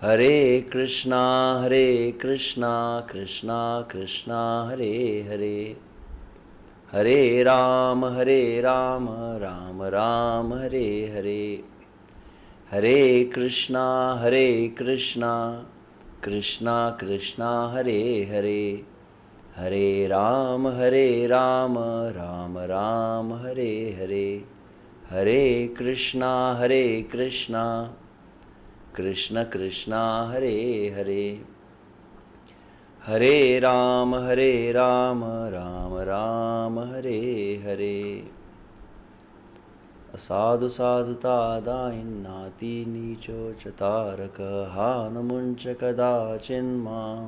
हरे कृष्णा कृष्णा कृष्णा हरे हरे, हरे राम राम राम हरे हरे, हरे कृष्णा कृष्णा कृष्णा हरे हरे, हरे राम राम राम हरे हरे, हरे कृष्णा कृष्ण कृष्णा हरे हरे, हरे राम राम राम हरे हरे। असाधु साधुता दायिन्नाति नीचो चतारक हानमुञ्च कदाचिन्मां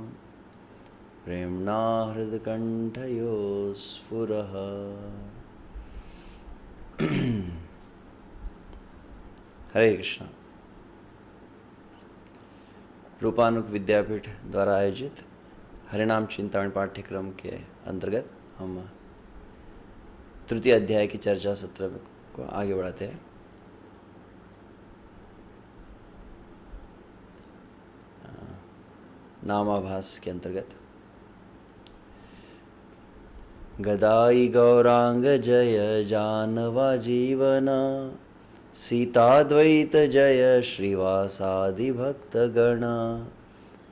प्रेम्णा हृदकण्ठयो स्फुरः। हरे कृष्णा। रूपानुग विद्यापीठ द्वारा आयोजित हरिनाम चिंतामणि पाठ्यक्रम के अंतर्गत हम तृतीय अध्याय की चर्चा सत्र को आगे बढ़ाते हैं। नामाभास के अंतर्गत गदाई गौरांग जय जानवा जीवन, सीताद्वैत जय श्रीवासादि भक्तगण।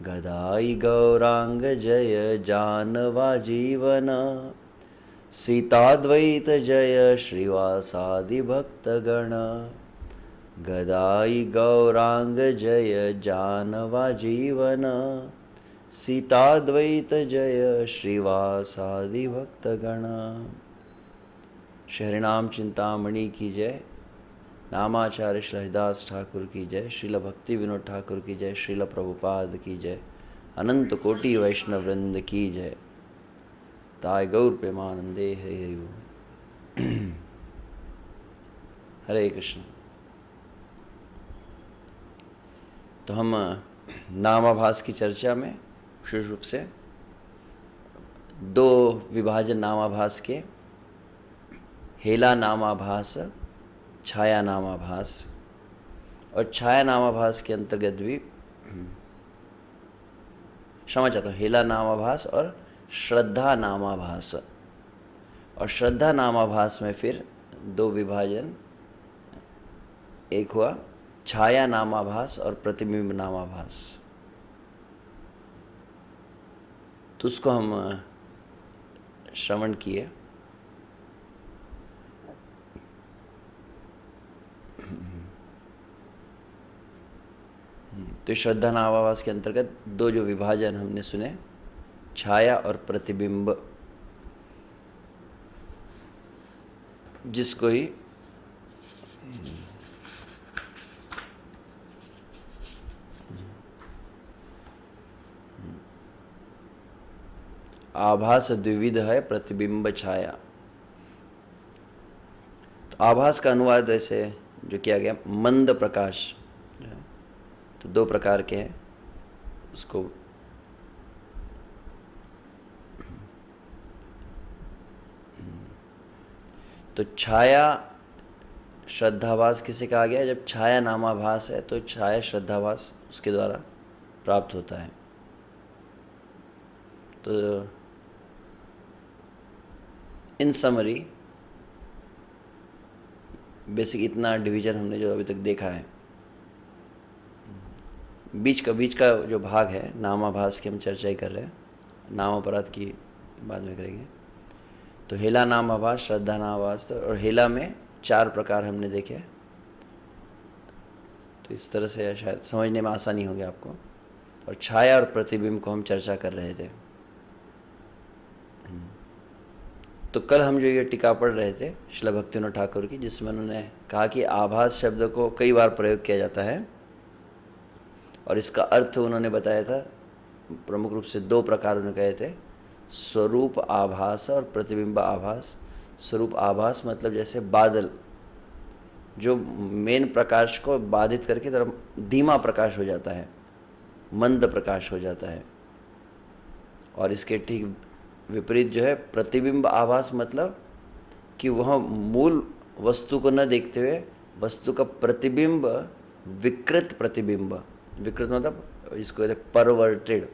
गदाई गौरांग जय जानवा जीवन, सीताद्वैत जय श्रीवासादि भक्तगण। गदाई गौरांग जय जानवा जीवन, सीताद्वैत जय श्रीवासादि भक्तगण। हरिनाम चिंतामणि की जय, नामाचार्य श्री हरिदास ठाकुर की जय, श्रील भक्ति विनोद ठाकुर की जय, श्रील प्रभुपाद की जय, अनंत कोटि वैष्णव वृंद की जय। ताय गौर प्रेमानंदे हरि हरि बोल। हरे कृष्ण। तो हम नामाभास की चर्चा में विशेष रूप से दो विभाजन नामाभास के, हेला नामाभास, छाया नामाभास, और छाया नामाभास के अंतर्गत भी क्षमा चाहता हूँ, हेला नामाभास और श्रद्धा नामाभास। और श्रद्धा नामाभास में फिर दो विभाजन, एक हुआ छाया नामाभास और प्रतिबिंब नामाभास। तो उसको हम श्रवण किए। तो श्रद्धा नामाभास के अंतर्गत दो जो विभाजन हमने सुने, छाया और प्रतिबिंब, जिसको ही आभास द्विविध है, प्रतिबिंब छाया। तो आभास का अनुवाद ऐसे जो किया गया, मंद प्रकाश, तो दो प्रकार के हैं उसको। तो छाया श्रद्धाभास किसे कहा गया? जब छाया नामाभास है तो छाया श्रद्धाभास उसके द्वारा प्राप्त होता है। तो इन समरी बेसिक इतना डिवीजन हमने जो अभी तक देखा है। बीच का जो भाग है नामाभास की हम चर्चा ही कर रहे हैं, नामापराध की बाद में करेंगे। तो हेला नामाभास, श्रद्धा नामाभास, और हेला में 4 प्रकार हमने देखे। तो इस तरह से शायद समझने में आसानी होगी आपको। और छाया और प्रतिबिंब को हम चर्चा कर रहे थे। तो कल हम जो ये टीका पढ़ रहे थे श्रील भक्तिविनोद ठाकुर की, जिसमें उन्होंने कहा कि आभास शब्द को कई बार प्रयोग किया जाता है, और इसका अर्थ उन्होंने बताया था प्रमुख रूप से 2 प्रकार उन्होंने कहे थे, स्वरूप आभास और प्रतिबिंब आभास। स्वरूप आभास मतलब जैसे बादल जो मेन प्रकाश को बाधित करके तरफ धीमा प्रकाश हो जाता है, मंद प्रकाश हो जाता है। और इसके ठीक विपरीत जो है प्रतिबिंब आभास, मतलब कि वह मूल वस्तु को न देखते हुए वस्तु का प्रतिबिंब, विकृत प्रतिबिंब, विकृत मतलब जिसको कहते हैं परवर्टेड।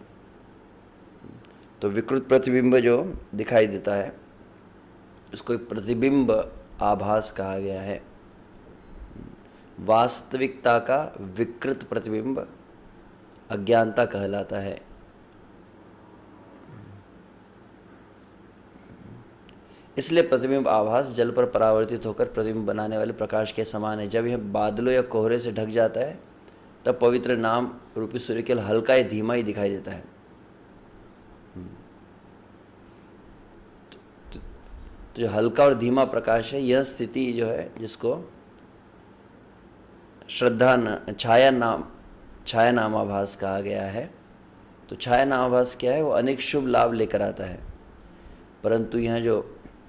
तो विकृत प्रतिबिंब जो दिखाई देता है उसको एक प्रतिबिंब आभास कहा गया है। वास्तविकता का विकृत प्रतिबिंब अज्ञानता कहलाता है। इसलिए प्रतिबिंब आभास जल पर परावर्तित होकर प्रतिबिंब बनाने वाले प्रकाश के समान है। जब यह बादलों या कोहरे से ढक जाता है तब पवित्र नाम रूपी सूर्य केवल हल्का या धीमा ही दिखाई देता है। तो जो हल्का और धीमा प्रकाश है, यह स्थिति जो है जिसको छाया नामाभास कहा गया है। तो छाया नामाभास क्या है? वो अनेक शुभ लाभ लेकर आता है, परंतु यह जो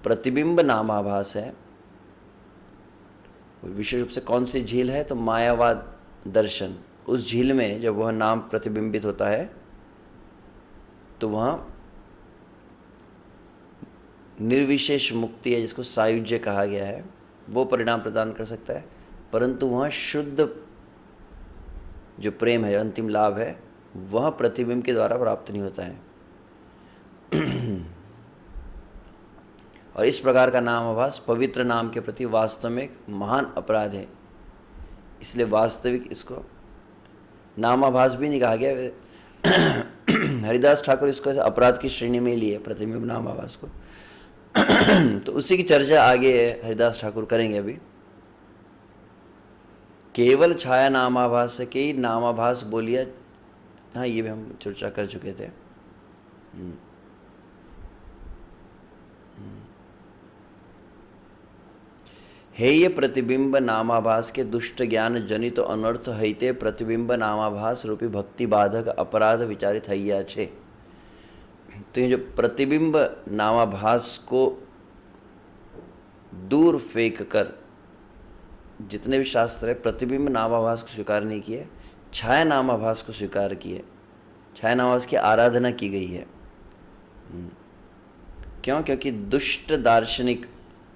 प्रतिबिंब नामाभास है विशेष रूप से कौन सी झील है? तो मायावाद दर्शन। उस झील में जब वह नाम प्रतिबिंबित होता है तो वह निर्विशेष मुक्ति है, जिसको सायुज्य कहा गया है, वो परिणाम प्रदान कर सकता है। परंतु वह शुद्ध जो प्रेम है, अंतिम लाभ है, वह प्रतिबिंब के द्वारा प्राप्त नहीं होता है। और इस प्रकार का नामाभास पवित्र नाम के प्रति वास्तव में एक महान अपराध है। इसलिए वास्तविक इसको नामाभास भी नहीं कहा गया। हरिदास ठाकुर इसको ऐसे अपराध की श्रेणी में लिए प्रतिबिंब नामाभास को। तो उसी की चर्चा आगे हरिदास ठाकुर करेंगे। अभी केवल छाया नामाभास से कई नामाभास बोलिया, हाँ ये भी हम चर्चा कर चुके थे। हेय प्रतिबिंब नामाभास के दुष्ट ज्ञान जनित तो अनर्थ हईते प्रतिबिंब नामाभास रूपी भक्ति बाधक अपराध विचारित हैया छे। तो ये जो प्रतिबिंब नामाभास को दूर फेंक कर जितने भी शास्त्र है प्रतिबिंब नामाभास को स्वीकार नहीं किए, छाया नामाभास को स्वीकार किए। छाया नामाभास की आराधना की गई है। क्यों? क्योंकि दुष्ट दार्शनिक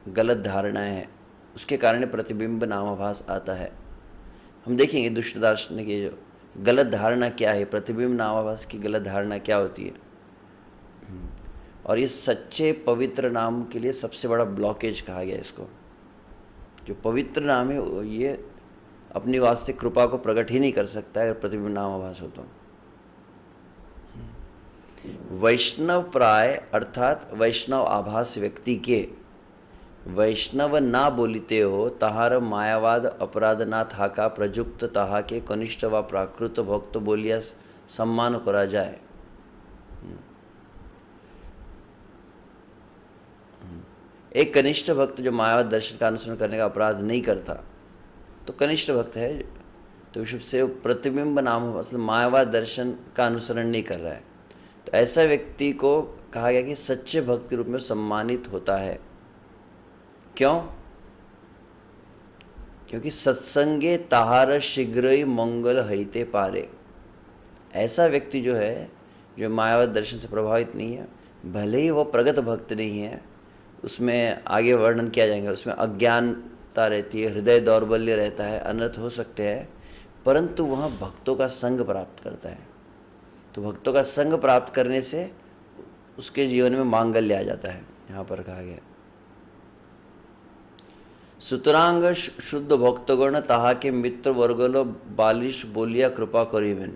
गलत धारणाएं हैं, उसके कारण प्रतिबिंब नामाभास आता है। हम देखेंगे दुष्ट दार्शनिक की जो गलत धारणा क्या है, प्रतिबिंब नामाभास की गलत धारणा क्या होती है। और ये सच्चे पवित्र नाम के लिए सबसे बड़ा ब्लॉकेज कहा गया इसको। जो पवित्र नाम है ये अपनी वास्तविक कृपा को प्रकट ही नहीं कर सकता है अगर प्रतिबिंब नामाभास हो तो। वैष्णव प्राय अर्थात वैष्णव आभास व्यक्ति के वैष्णव ना बोलिते हो तहार मायावाद अपराध ना थाका प्रयुक्त ताहा के कनिष्ठ व प्राकृत भक्त बोलिया सम्मान करा जाए। एक कनिष्ठ भक्त जो मायावाद दर्शन का अनुसरण करने का अपराध नहीं करता तो कनिष्ठ भक्त है। तो विशुद्ध से प्रतिबिंब नाम मतलब मायावाद दर्शन का अनुसरण नहीं कर रहा है, तो ऐसा व्यक्ति को कहा गया कि सच्चे भक्त के रूप में सम्मानित होता है। क्यों? क्योंकि सत्संगे ताहार शीघ्र ही मंगल हईते पारे। ऐसा व्यक्ति जो है जो मायावाद दर्शन से प्रभावित नहीं है, भले ही वह प्रगत भक्त नहीं है, उसमें आगे वर्णन किया जाएगा, उसमें अज्ञानता रहती है, हृदय दौर्बल्य रहता है, अनर्थ हो सकते हैं, परंतु वह भक्तों का संग प्राप्त करता है। तो भक्तों का संग प्राप्त करने से उसके जीवन में मांगल्य आ जाता है। यहाँ पर कहा गया सुतरांग शुद्ध भक्तगण ताहा के मित्र वर्गलो बालिश बोलिया कृपा करीबन।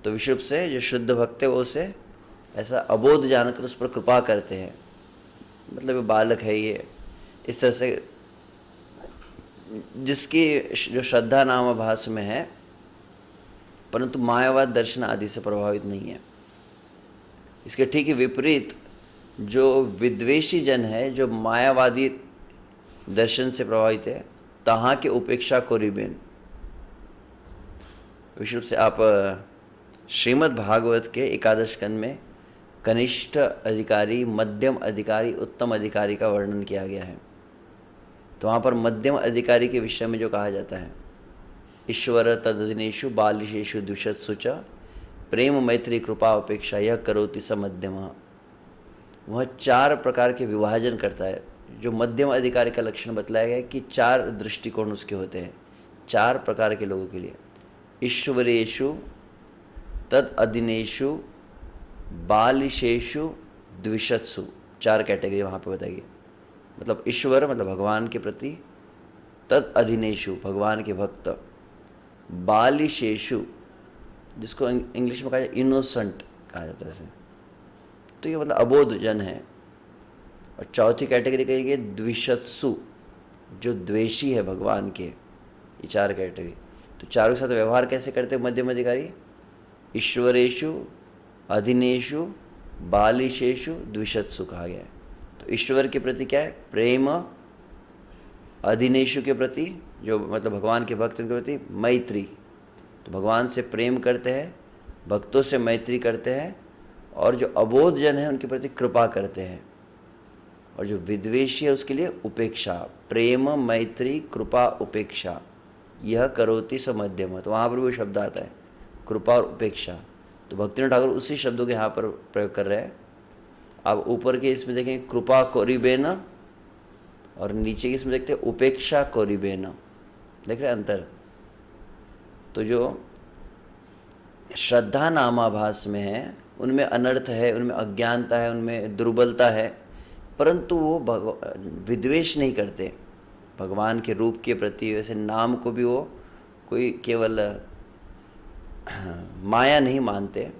तो विशुद्ध से जो शुद्ध भक्त है वो उसे ऐसा अबोध जानकर उस पर कृपा करते हैं, मतलब ये बालक है, ये इस तरह से जिसकी जो श्रद्धा नामाभास में है परंतु मायावाद दर्शन आदि से प्रभावित नहीं है। इसके ठीक ही विपरीत जो विद्वेषी जन है, जो मायावादी दर्शन से प्रभावित है, तहाँ के उपेक्षा को रिबेन। विशुद्ध से आप श्रीमद् भागवत के एकादश स्कंद में कनिष्ठ अधिकारी, मध्यम अधिकारी, उत्तम अधिकारी का वर्णन किया गया है। तो वहाँ पर मध्यम अधिकारी के विषय में जो कहा जाता है, ईश्वर तदधिनेषु बालिशेषु द्विषत्सु च प्रेम मैत्री कृपा उपेक्षा यह करोति स मध्यम। वह 4 प्रकार के विभाजन करता है। जो मध्यम अधिकारी का लक्षण बतलाया गया है कि 4 दृष्टिकोण उसके होते हैं 4 प्रकार के लोगों के लिए। ईश्वरेषु तद अधीनेषु बालिशेषु द्विषत्सु, 4 कैटेगरी वहाँ पे बताइए। मतलब ईश्वर मतलब भगवान के प्रति, तद अधीनेषु भगवान के भक्त, बालिशेषु जिसको इंग्लिश में कहा जाए इनोसेंट कहा जाता है इसे, तो ये मतलब अबोध जन है। और चौथी कैटेगरी कही गई द्विषत्सु, जो द्वेषी है भगवान के। ये 4 कैटेगरी। तो चारों के साथ व्यवहार कैसे करते हैं मध्यम अधिकारी? ईश्वरेषु अधीनेषु बालिशेषु द्विषत्सु कहा गया है। तो ईश्वर के प्रति क्या है? प्रेम, अधीनेषु के प्रति जो मतलब भगवान के भक्त उनके प्रति मैत्री, तो भगवान से प्रेम करते हैं, भक्तों से मैत्री करते हैं, और जो अबोध जन है उनके प्रति कृपा करते हैं। और जो विद्वेषी है उसके लिए उपेक्षा, प्रेम मैत्री कृपा उपेक्षा, यह करोति स मध्यम। तो वहाँ पर भी वो शब्द आता है कृपा और उपेक्षा। तो भक्तिनाथ ठाकुर उसी शब्दों के यहाँ पर प्रयोग कर रहे हैं। आप ऊपर के इसमें देखेंगे कृपा कोरिबेन, और नीचे के इसमें देखते हैं उपेक्षा कोरिबेन। देख रहे हैं अंतर? तो जो श्रद्धा नामाभास में है उनमें अनर्थ है, उनमें अज्ञानता है, उनमें दुर्बलता है, परंतु वो विद्वेष नहीं करते भगवान के रूप के प्रति। वैसे नाम को भी वो कोई केवल माया नहीं मानते।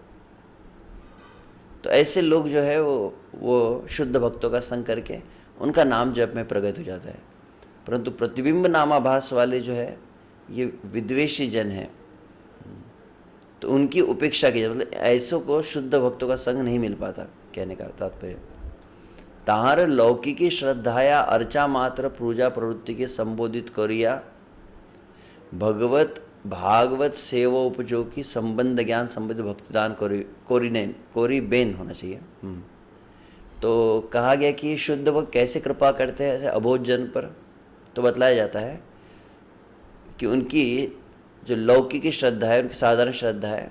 तो ऐसे लोग जो है वो शुद्ध भक्तों का संग करके उनका नाम जप में प्रगट हो जाता है। परंतु प्रतिबिंब नामाभास वाले जो है ये विद्वेषी जन है, तो उनकी उपेक्षा की जाए। मतलब ऐसों को शुद्ध भक्तों का संग नहीं मिल पाता, कहने का तात्पर्य। ताहार लौकिकी श्रद्धाया अर्चा मात्र पूजा प्रवृत्ति के संबोधित करिया भगवत भागवत सेवा उपयोगी संबंध ज्ञान संबंध भक्तिदान कोरी बेन होना चाहिए। तो कहा गया कि शुद्ध भक्त कैसे कृपा करते हैं ऐसे अबोध जन पर। तो बतलाया जाता है कि उनकी जो लौकिक श्रद्धा है, उनकी साधारण श्रद्धा है,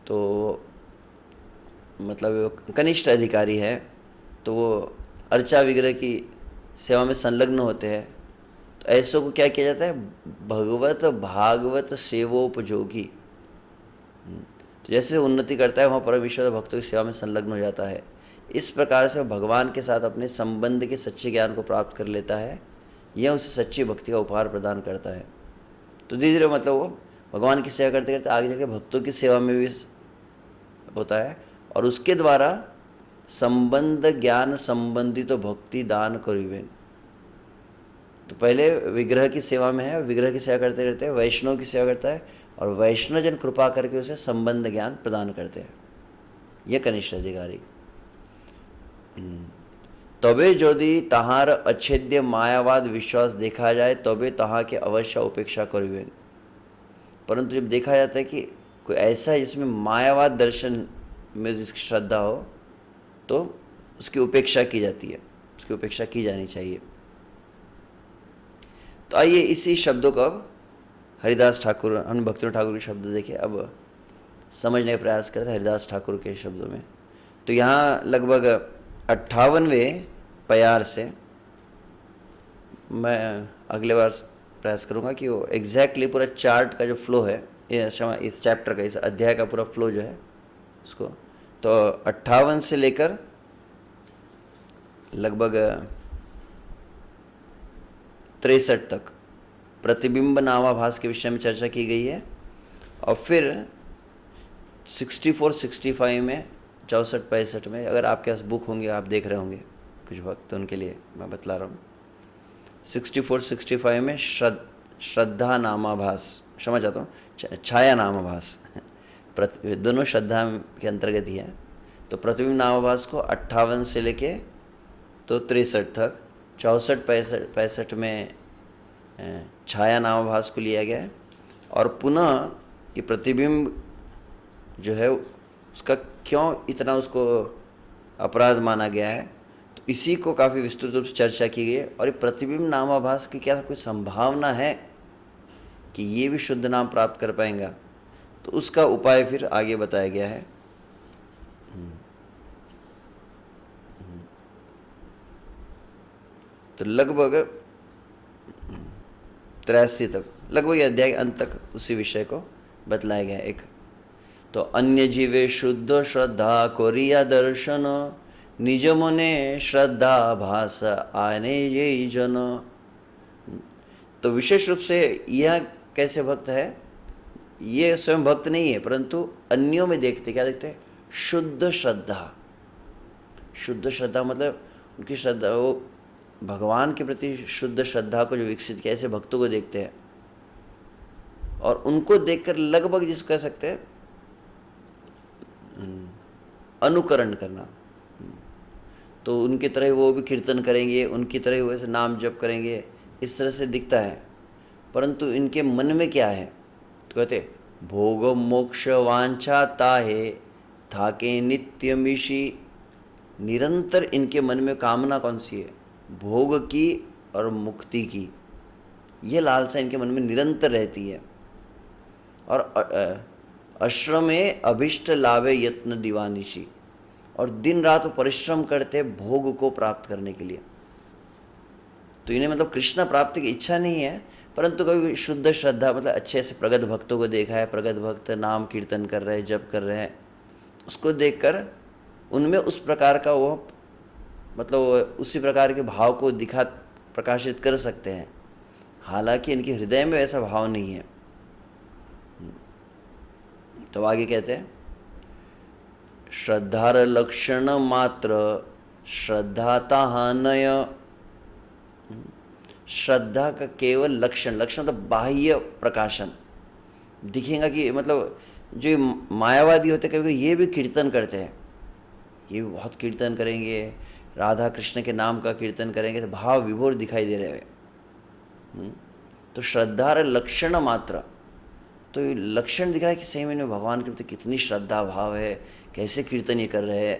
तो मतलब कनिष्ठ अधिकारी है, तो वो अर्चा विग्रह की सेवा में संलग्न होते हैं। तो ऐसों को क्या किया जाता है? भगवत भागवत सेवोपयोगी। तो जैसे उन्नति करता है वहाँ परमेश्वर भक्तों की सेवा में संलग्न हो जाता है। इस प्रकार से भगवान के साथ अपने संबंध के सच्चे ज्ञान को प्राप्त कर लेता है। यह उसे सच्ची भक्ति का उपहार प्रदान करता है। तो धीरे धीरे मतलब वो भगवान की सेवा करते करते आगे जाके भक्तों की सेवा में भी होता है, और उसके द्वारा संबंध ज्ञान संबंधी तो भक्ति दान करिबेन। तो पहले विग्रह की सेवा में है, विग्रह की सेवा करते करते वैष्णव की सेवा करता है, और वैष्णव जन कृपा करके उसे संबंध ज्ञान प्रदान करते हैं। यह कनिष्ठ अधिकारी। तबे यदि तहार अच्छेद्य मायावाद विश्वास देखा जाए तबे तहा के अवश्य उपेक्षा करिबेन। परंतु जब देखा जाता है कि कोई ऐसा है जिसमें मायावाद दर्शन में जिसकी श्रद्धा हो, तो उसकी उपेक्षा की जाती है, उसकी उपेक्षा की जानी चाहिए। तो आइए इसी शब्दों को अब हरिदास ठाकुर, हम भक्तिनाथ ठाकुर के शब्द देखें, अब समझने का प्रयास करते हैं हरिदास ठाकुर के शब्दों में। तो यहाँ लगभग 58वें प्यार से मैं अगले बार प्रयास करूँगा कि वो एग्जैक्टली पूरा चार्ट का जो फ्लो है, इस चैप्टर का, इस अध्याय का पूरा फ्लो जो है उसको, तो 58 से लेकर लगभग 63 तक प्रतिबिंब नामाभास के विषय में चर्चा की गई है। और फिर 64-65 में, 64-65 में, अगर आपके पास बुक होंगे, आप देख रहे होंगे कुछ वक्त, तो उनके लिए मैं बतला रहा हूँ। 64-65 में श्रद्धा नामाभास, क्षमा चाहता हूँ, छाया नामाभास, दोनों श्रद्धा के अंतर्गत ही है। तो प्रतिबिंब नामाभास को 58 से लेके तो 63 तक, 64-65 में छाया नामाभास को लिया गया है। और पुनः ये प्रतिबिंब जो है उसका क्यों इतना उसको अपराध माना गया है, तो इसी को काफ़ी विस्तृत रूप से चर्चा की गई है। और ये प्रतिबिंब नामाभास की क्या कोई संभावना है कि ये भी शुद्ध नाम प्राप्त कर पाएंगा, तो उसका उपाय फिर आगे बताया गया है। तो लगभग 83 तक, लगभग अध्याय अंत तक उसी विषय को बतलाया गया है एक। तो अन्य जीवे शुद्ध श्रद्धा कोरिया दर्शन, निज मने श्रद्धा भास आने ये जन। तो विशेष रूप से यह कैसे भक्त है, ये स्वयं भक्त नहीं है परंतु अन्यों में देखते, क्या देखते हैं, शुद्ध श्रद्धा। शुद्ध श्रद्धा मतलब उनकी श्रद्धा, वो भगवान के प्रति शुद्ध श्रद्धा को जो विकसित किया, ऐसे भक्तों को देखते हैं और उनको देखकर लगभग जिसको कह सकते हैं अनुकरण करना। तो उनकी तरह वो भी कीर्तन करेंगे, उनकी तरह वो ऐसे नाम जप करेंगे, इस तरह से दिखता है। परंतु इनके मन में क्या है, तो कहते भोग मोक्ष वांछा ताहे थाके नित्य मिशी। निरंतर इनके मन में कामना कौन सी है, भोग की और मुक्ति की। ये लालसा इनके मन में निरंतर रहती है। और अश्रमे अभिष्ट लाभे यत्न दीवानिशी, और दिन रात परिश्रम करते भोग को प्राप्त करने के लिए। तो इन्हें मतलब कृष्ण प्राप्ति की इच्छा नहीं है, परंतु कभी शुद्ध श्रद्धा मतलब अच्छे से प्रगत भक्तों को देखा है, प्रगत भक्त नाम कीर्तन कर रहे हैं, जप कर रहे हैं, उसको देखकर उनमें उस प्रकार का वो मतलब उसी प्रकार के भाव को दिखा प्रकाशित कर सकते हैं। हालांकि इनके हृदय में ऐसा भाव नहीं है। तो आगे कहते हैं श्रद्धार लक्षण मात्र श्रद्धा ताहानय। श्रद्धा का केवल लक्षण, लक्षण मतलब बाह्य प्रकाशन दिखेगा कि मतलब जो मायावादी होते कभी ये भी कीर्तन करते हैं, ये भी बहुत कीर्तन करेंगे, राधा कृष्ण के नाम का कीर्तन करेंगे, तो भाव विभोर दिखाई दे रहे हैं। तो श्रद्धार लक्षण मात्र, तो ये लक्षण दिख रहा है कि सही में भगवान के प्रति कितनी श्रद्धा भाव है, कैसे कीर्तन ये कर रहे हैं।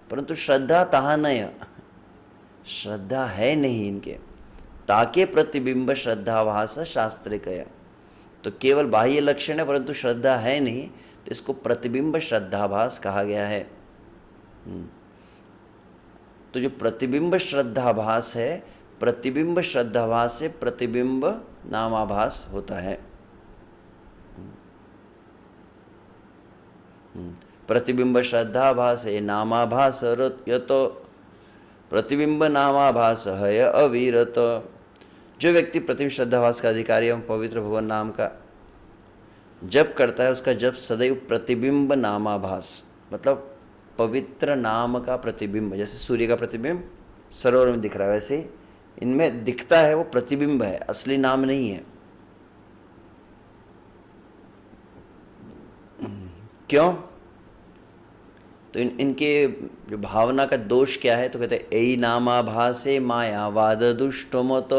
परंतु श्रद्धा ताहानय, श्रद्धा है नहीं इनके। ताके प्रतिबिंब श्रद्धाभास शास्त्र कया, तो केवल बाह्य लक्षण है परंतु श्रद्धा है नहीं, तो इसको प्रतिबिंब श्रद्धाभास कहा गया है। तो जो प्रतिबिंब श्रद्धाभास है, प्रतिबिंब श्रद्धाभास से प्रतिबिंब नामाभास होता है। प्रतिबिंब श्रद्धाभास है नामाभास यतो प्रतिबिंब नामाभास है अविरत। जो व्यक्ति प्रतिबिंब श्रद्धाभास का अधिकारी एवं पवित्र भगवान नाम का जप करता है, उसका जप सदैव प्रतिबिंब नामाभास मतलब पवित्र नाम का प्रतिबिंब, जैसे सूर्य का प्रतिबिंब सरोवर में दिख रहा है, वैसे इनमें दिखता है वो प्रतिबिंब है, असली नाम नहीं है। क्यों? तो इनके जो भावना का दोष क्या है, तो कहते हैं ऐ नामाभासे मायावाद दुष्टमत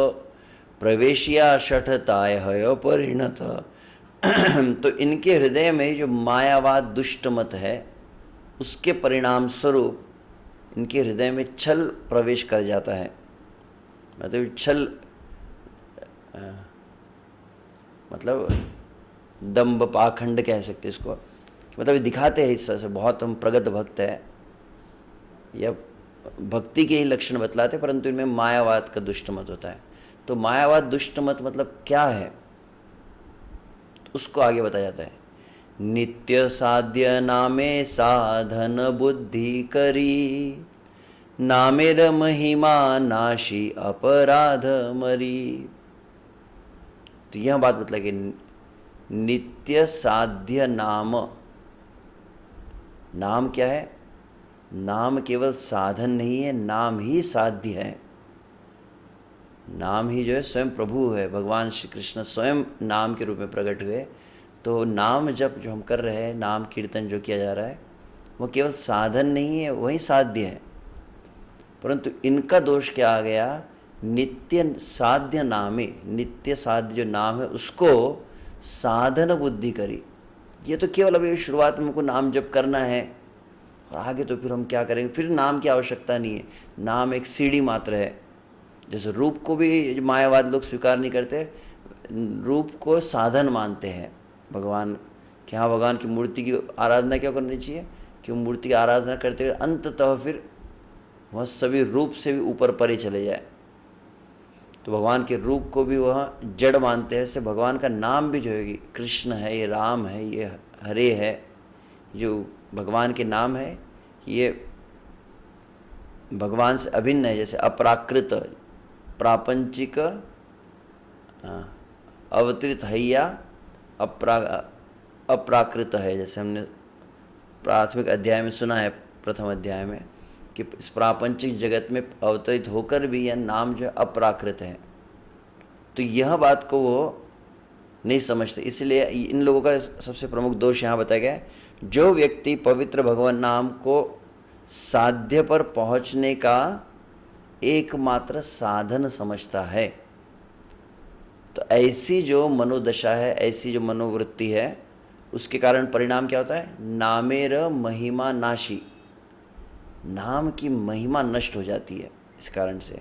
प्रवेशिया शठताय हय परिणत। तो इनके हृदय में जो मायावाद दुष्टमत है, उसके परिणाम स्वरूप इनके हृदय में छल प्रवेश कर जाता है। मतलब छल मतलब दंभ पाखंड कह सकते इसको, मतलब दिखाते हैं इस तरह से बहुत हम प्रगत भक्त है, या भक्ति के ही लक्षण बतलाते, परंतु इनमें मायावाद का दुष्टमत होता है। तो मायावाद दुष्टमत मतलब क्या है, तो उसको आगे बताया जाता है। नित्य साध्य नामे साधन बुद्धि करी, नामेर महिमा नाशी अपराध मरी। तो यह बात बतला कि नित्य साध्य नाम, नाम क्या है, नाम केवल साधन नहीं है, नाम ही साध्य है। नाम ही जो है स्वयं प्रभु है, भगवान श्री कृष्ण स्वयं नाम के रूप में प्रकट हुए। तो नाम जब जो हम कर रहे हैं, नाम कीर्तन जो किया जा रहा है, वो केवल साधन नहीं है, वही साध्य है। परंतु इनका दोष क्या आ गया, नित्य साध्य नामे, नित्य साध्य जो नाम है उसको साधन बुद्धि करी। ये तो केवल अभी शुरुआत में हमको नाम जप करना है और आगे तो फिर हम क्या करेंगे, फिर नाम की आवश्यकता नहीं है, नाम एक सीढ़ी मात्र है। जैसे रूप को भी मायावाद लोग स्वीकार नहीं करते, रूप को साधन मानते हैं भगवान कि हाँ भगवान की मूर्ति की आराधना क्यों करनी चाहिए, कि मूर्ति की आराधना करते हुए अंततः फिर वह सभी रूप से भी ऊपर परे चले जाए। तो भगवान के रूप को भी वह जड़ मानते हैं। इससे भगवान का नाम भी जो है, कृष्ण है, ये राम है, ये हरे है, जो भगवान के नाम है, ये भगवान से अभिन्न है। जैसे अपराकृत, प्रापंचिक, अवतरित हैया, अप्राकृत है। जैसे हमने प्राथमिक अध्याय में सुना है, प्रथम अध्याय में, कि इस प्रापंचिक जगत में अवतरित होकर भी यह नाम जो है अप्राकृत है। तो यह बात को वो नहीं समझते, इसलिए इन लोगों का सबसे प्रमुख दोष यहाँ बताया गया है। जो व्यक्ति पवित्र भगवान नाम को साध्य पर पहुँचने का एकमात्र साधन समझता है, तो ऐसी जो मनोदशा है, ऐसी जो मनोवृत्ति है, उसके कारण परिणाम क्या होता है? नामेर महिमा नाशी, नाम की महिमा नष्ट हो जाती है इस कारण से।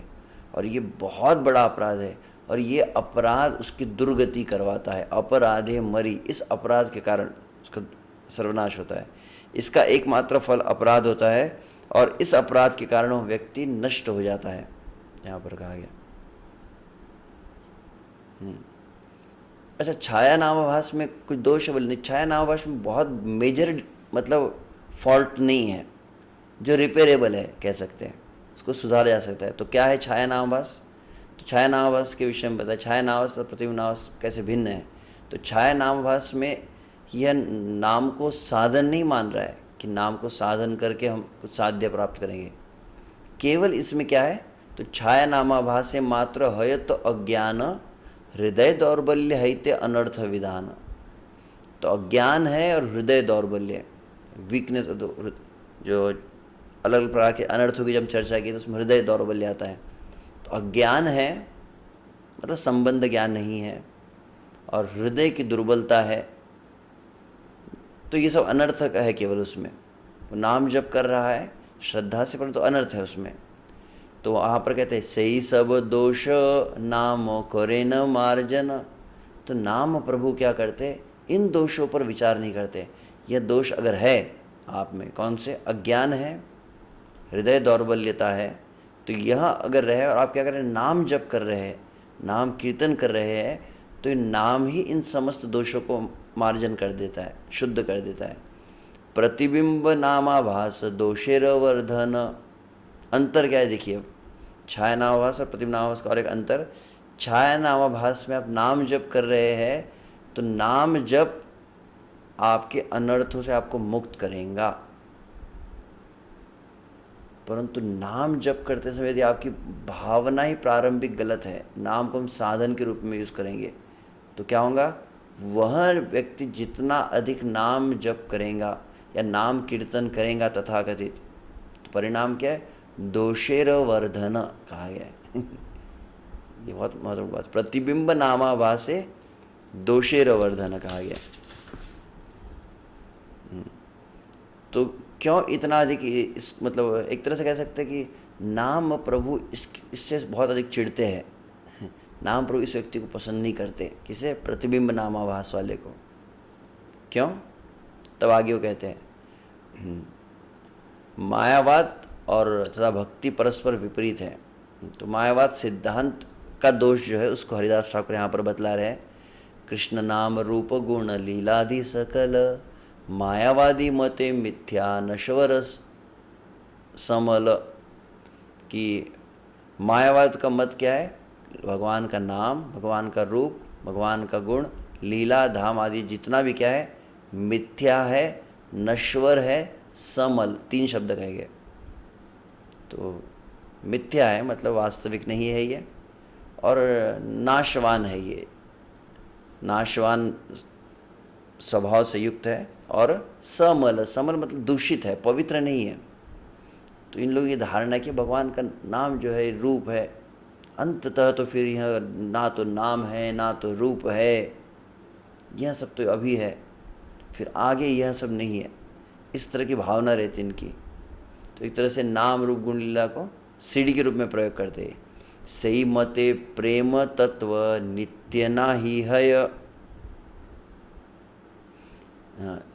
और ये बहुत बड़ा अपराध है, और ये अपराध उसकी दुर्गति करवाता है। अपराधे मरी, इस अपराध के कारण उसका सर्वनाश होता है। इसका एकमात्र फल अपराध होता है, और इस अपराध के कारण वो व्यक्ति नष्ट हो जाता है, यहाँ पर कहा गया। अच्छा, छाया नामाभास में कुछ दोष है? बोले छाया नामाभास में बहुत मेजर मतलब फॉल्ट नहीं है, जो रिपेयरेबल है कह सकते हैं, उसको सुधारा जा सकता है। तो क्या है छाया नामाभास? तो छाया नामाभास के विषय में बताया। छाया नामाभास और प्रतिबिंब नामाभास कैसे भिन्न है? तो छाया नामाभास में यह नाम को साधन नहीं मान रहा है कि नाम को साधन करके हम कुछ साध्य प्राप्त करेंगे। केवल इसमें क्या है? तो छाया नामाभास से मात्र हय तो अज्ञान, हृदय दौर्बल्य हैते अनर्थ विधान। तो अज्ञान है और हृदय दौर्बल्य, वीकनेस, जो अलग अलग प्रकार के अनर्थों की जब चर्चा की तो उसमें हृदय दौर्बल्य आता है। तो अज्ञान है मतलब संबंध ज्ञान नहीं है, और हृदय की दुर्बलता है, तो ये सब अनर्थक है केवल उसमें। वो नाम जप कर रहा है श्रद्धा से, परंतु अनर्थ है उसमें। तो वहाँ पर कहते हैं सही सब दोष नाम करे न मार्जन। तो नाम प्रभु क्या करते? इन दोषों पर विचार नहीं करते। यह दोष अगर है आप में, कौन से? अज्ञान है, हृदय दौर्बल्यता है, तो यह अगर रहे और आप क्या कर रहे हैं? नाम जप कर रहे हैं, नाम कीर्तन कर रहे हैं, तो ये नाम ही इन समस्त दोषों को मार्जन कर देता है, शुद्ध कर देता है। प्रतिबिंब नामाभास दोषेर वर्धन। अंतर क्या है देखिए अब, छाया नामाभास और प्रतिबिंब नामाभास का और एक अंतर। छाया नामाभास में आप नाम जप कर रहे हैं, तो नाम जप आपके अनर्थों से आपको मुक्त करेगा, परंतु नाम जप करते समय यदि आपकी भावना ही प्रारंभिक गलत है, नाम को हम साधन के रूप में यूज़ करेंगे, तो क्या होगा? वह व्यक्ति जितना अधिक नाम जप करेगा या नाम कीर्तन करेगा तथाकथित, तो परिणाम क्या है? दोषेर वर्धन कहा गया है। ये बहुत महत्वपूर्ण बात। प्रतिबिंब नामाभासे दोषेर वर्धन कहा गया। तो क्यों इतना अधिक इस मतलब एक तरह से कह सकते हैं कि नाम प्रभु इससे बहुत अधिक चिढ़ते हैं। नाम प्रभु इस व्यक्ति को पसंद नहीं करते। किसे? प्रतिबिंब नामाभास वाले को। क्यों? तब आगे वो कहते हैं मायावाद और तथा भक्ति परस्पर विपरीत है। तो मायावाद सिद्धांत का दोष जो है उसको हरिदास ठाकुर यहाँ पर बतला रहे हैं। कृष्ण नाम रूप गुण लीलादि सकल मायावादी मते मिथ्या नश्वर समल। कि मायावाद का मत क्या है? भगवान का नाम, भगवान का रूप, भगवान का गुण, लीला धाम आदि जितना भी क्या है मिथ्या है, नश्वर है, समल, तीन शब्द कहे गए। तो मिथ्या है मतलब वास्तविक नहीं है ये, और नाशवान है ये, नाशवान स्वभाव से युक्त है, और समल, समल मतलब दूषित है, पवित्र नहीं है। तो इन लोगों की धारणा कि भगवान का नाम जो है रूप है, अंततः तो फिर यह ना तो नाम है ना तो रूप है, यह सब तो अभी है, फिर आगे यह सब नहीं है, इस तरह की भावना रहती इनकी। तो एक तरह से नाम रूप गुण लीला को सीढ़ी के रूप में प्रयोग करते हैं। सही मते प्रेम तत्व नित्य ना ही है।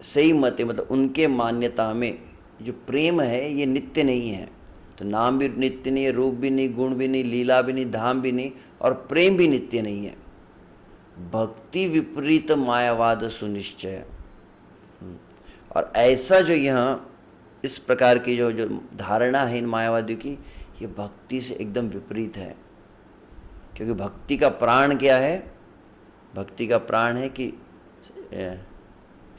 सही मते मतलब उनके मान्यता में जो प्रेम है ये नित्य नहीं है। तो नाम भी नित्य नहीं है, रूप भी नहीं, गुण भी नहीं, लीला भी नहीं, धाम भी नहीं, और प्रेम भी नित्य नहीं है। भक्ति विपरीत मायावाद सुनिश्चय। और ऐसा जो यहाँ इस प्रकार की जो जो धारणा है इन मायावादियों की, ये भक्ति से एकदम विपरीत है। क्योंकि भक्ति का प्राण क्या है? भक्ति का प्राण है कि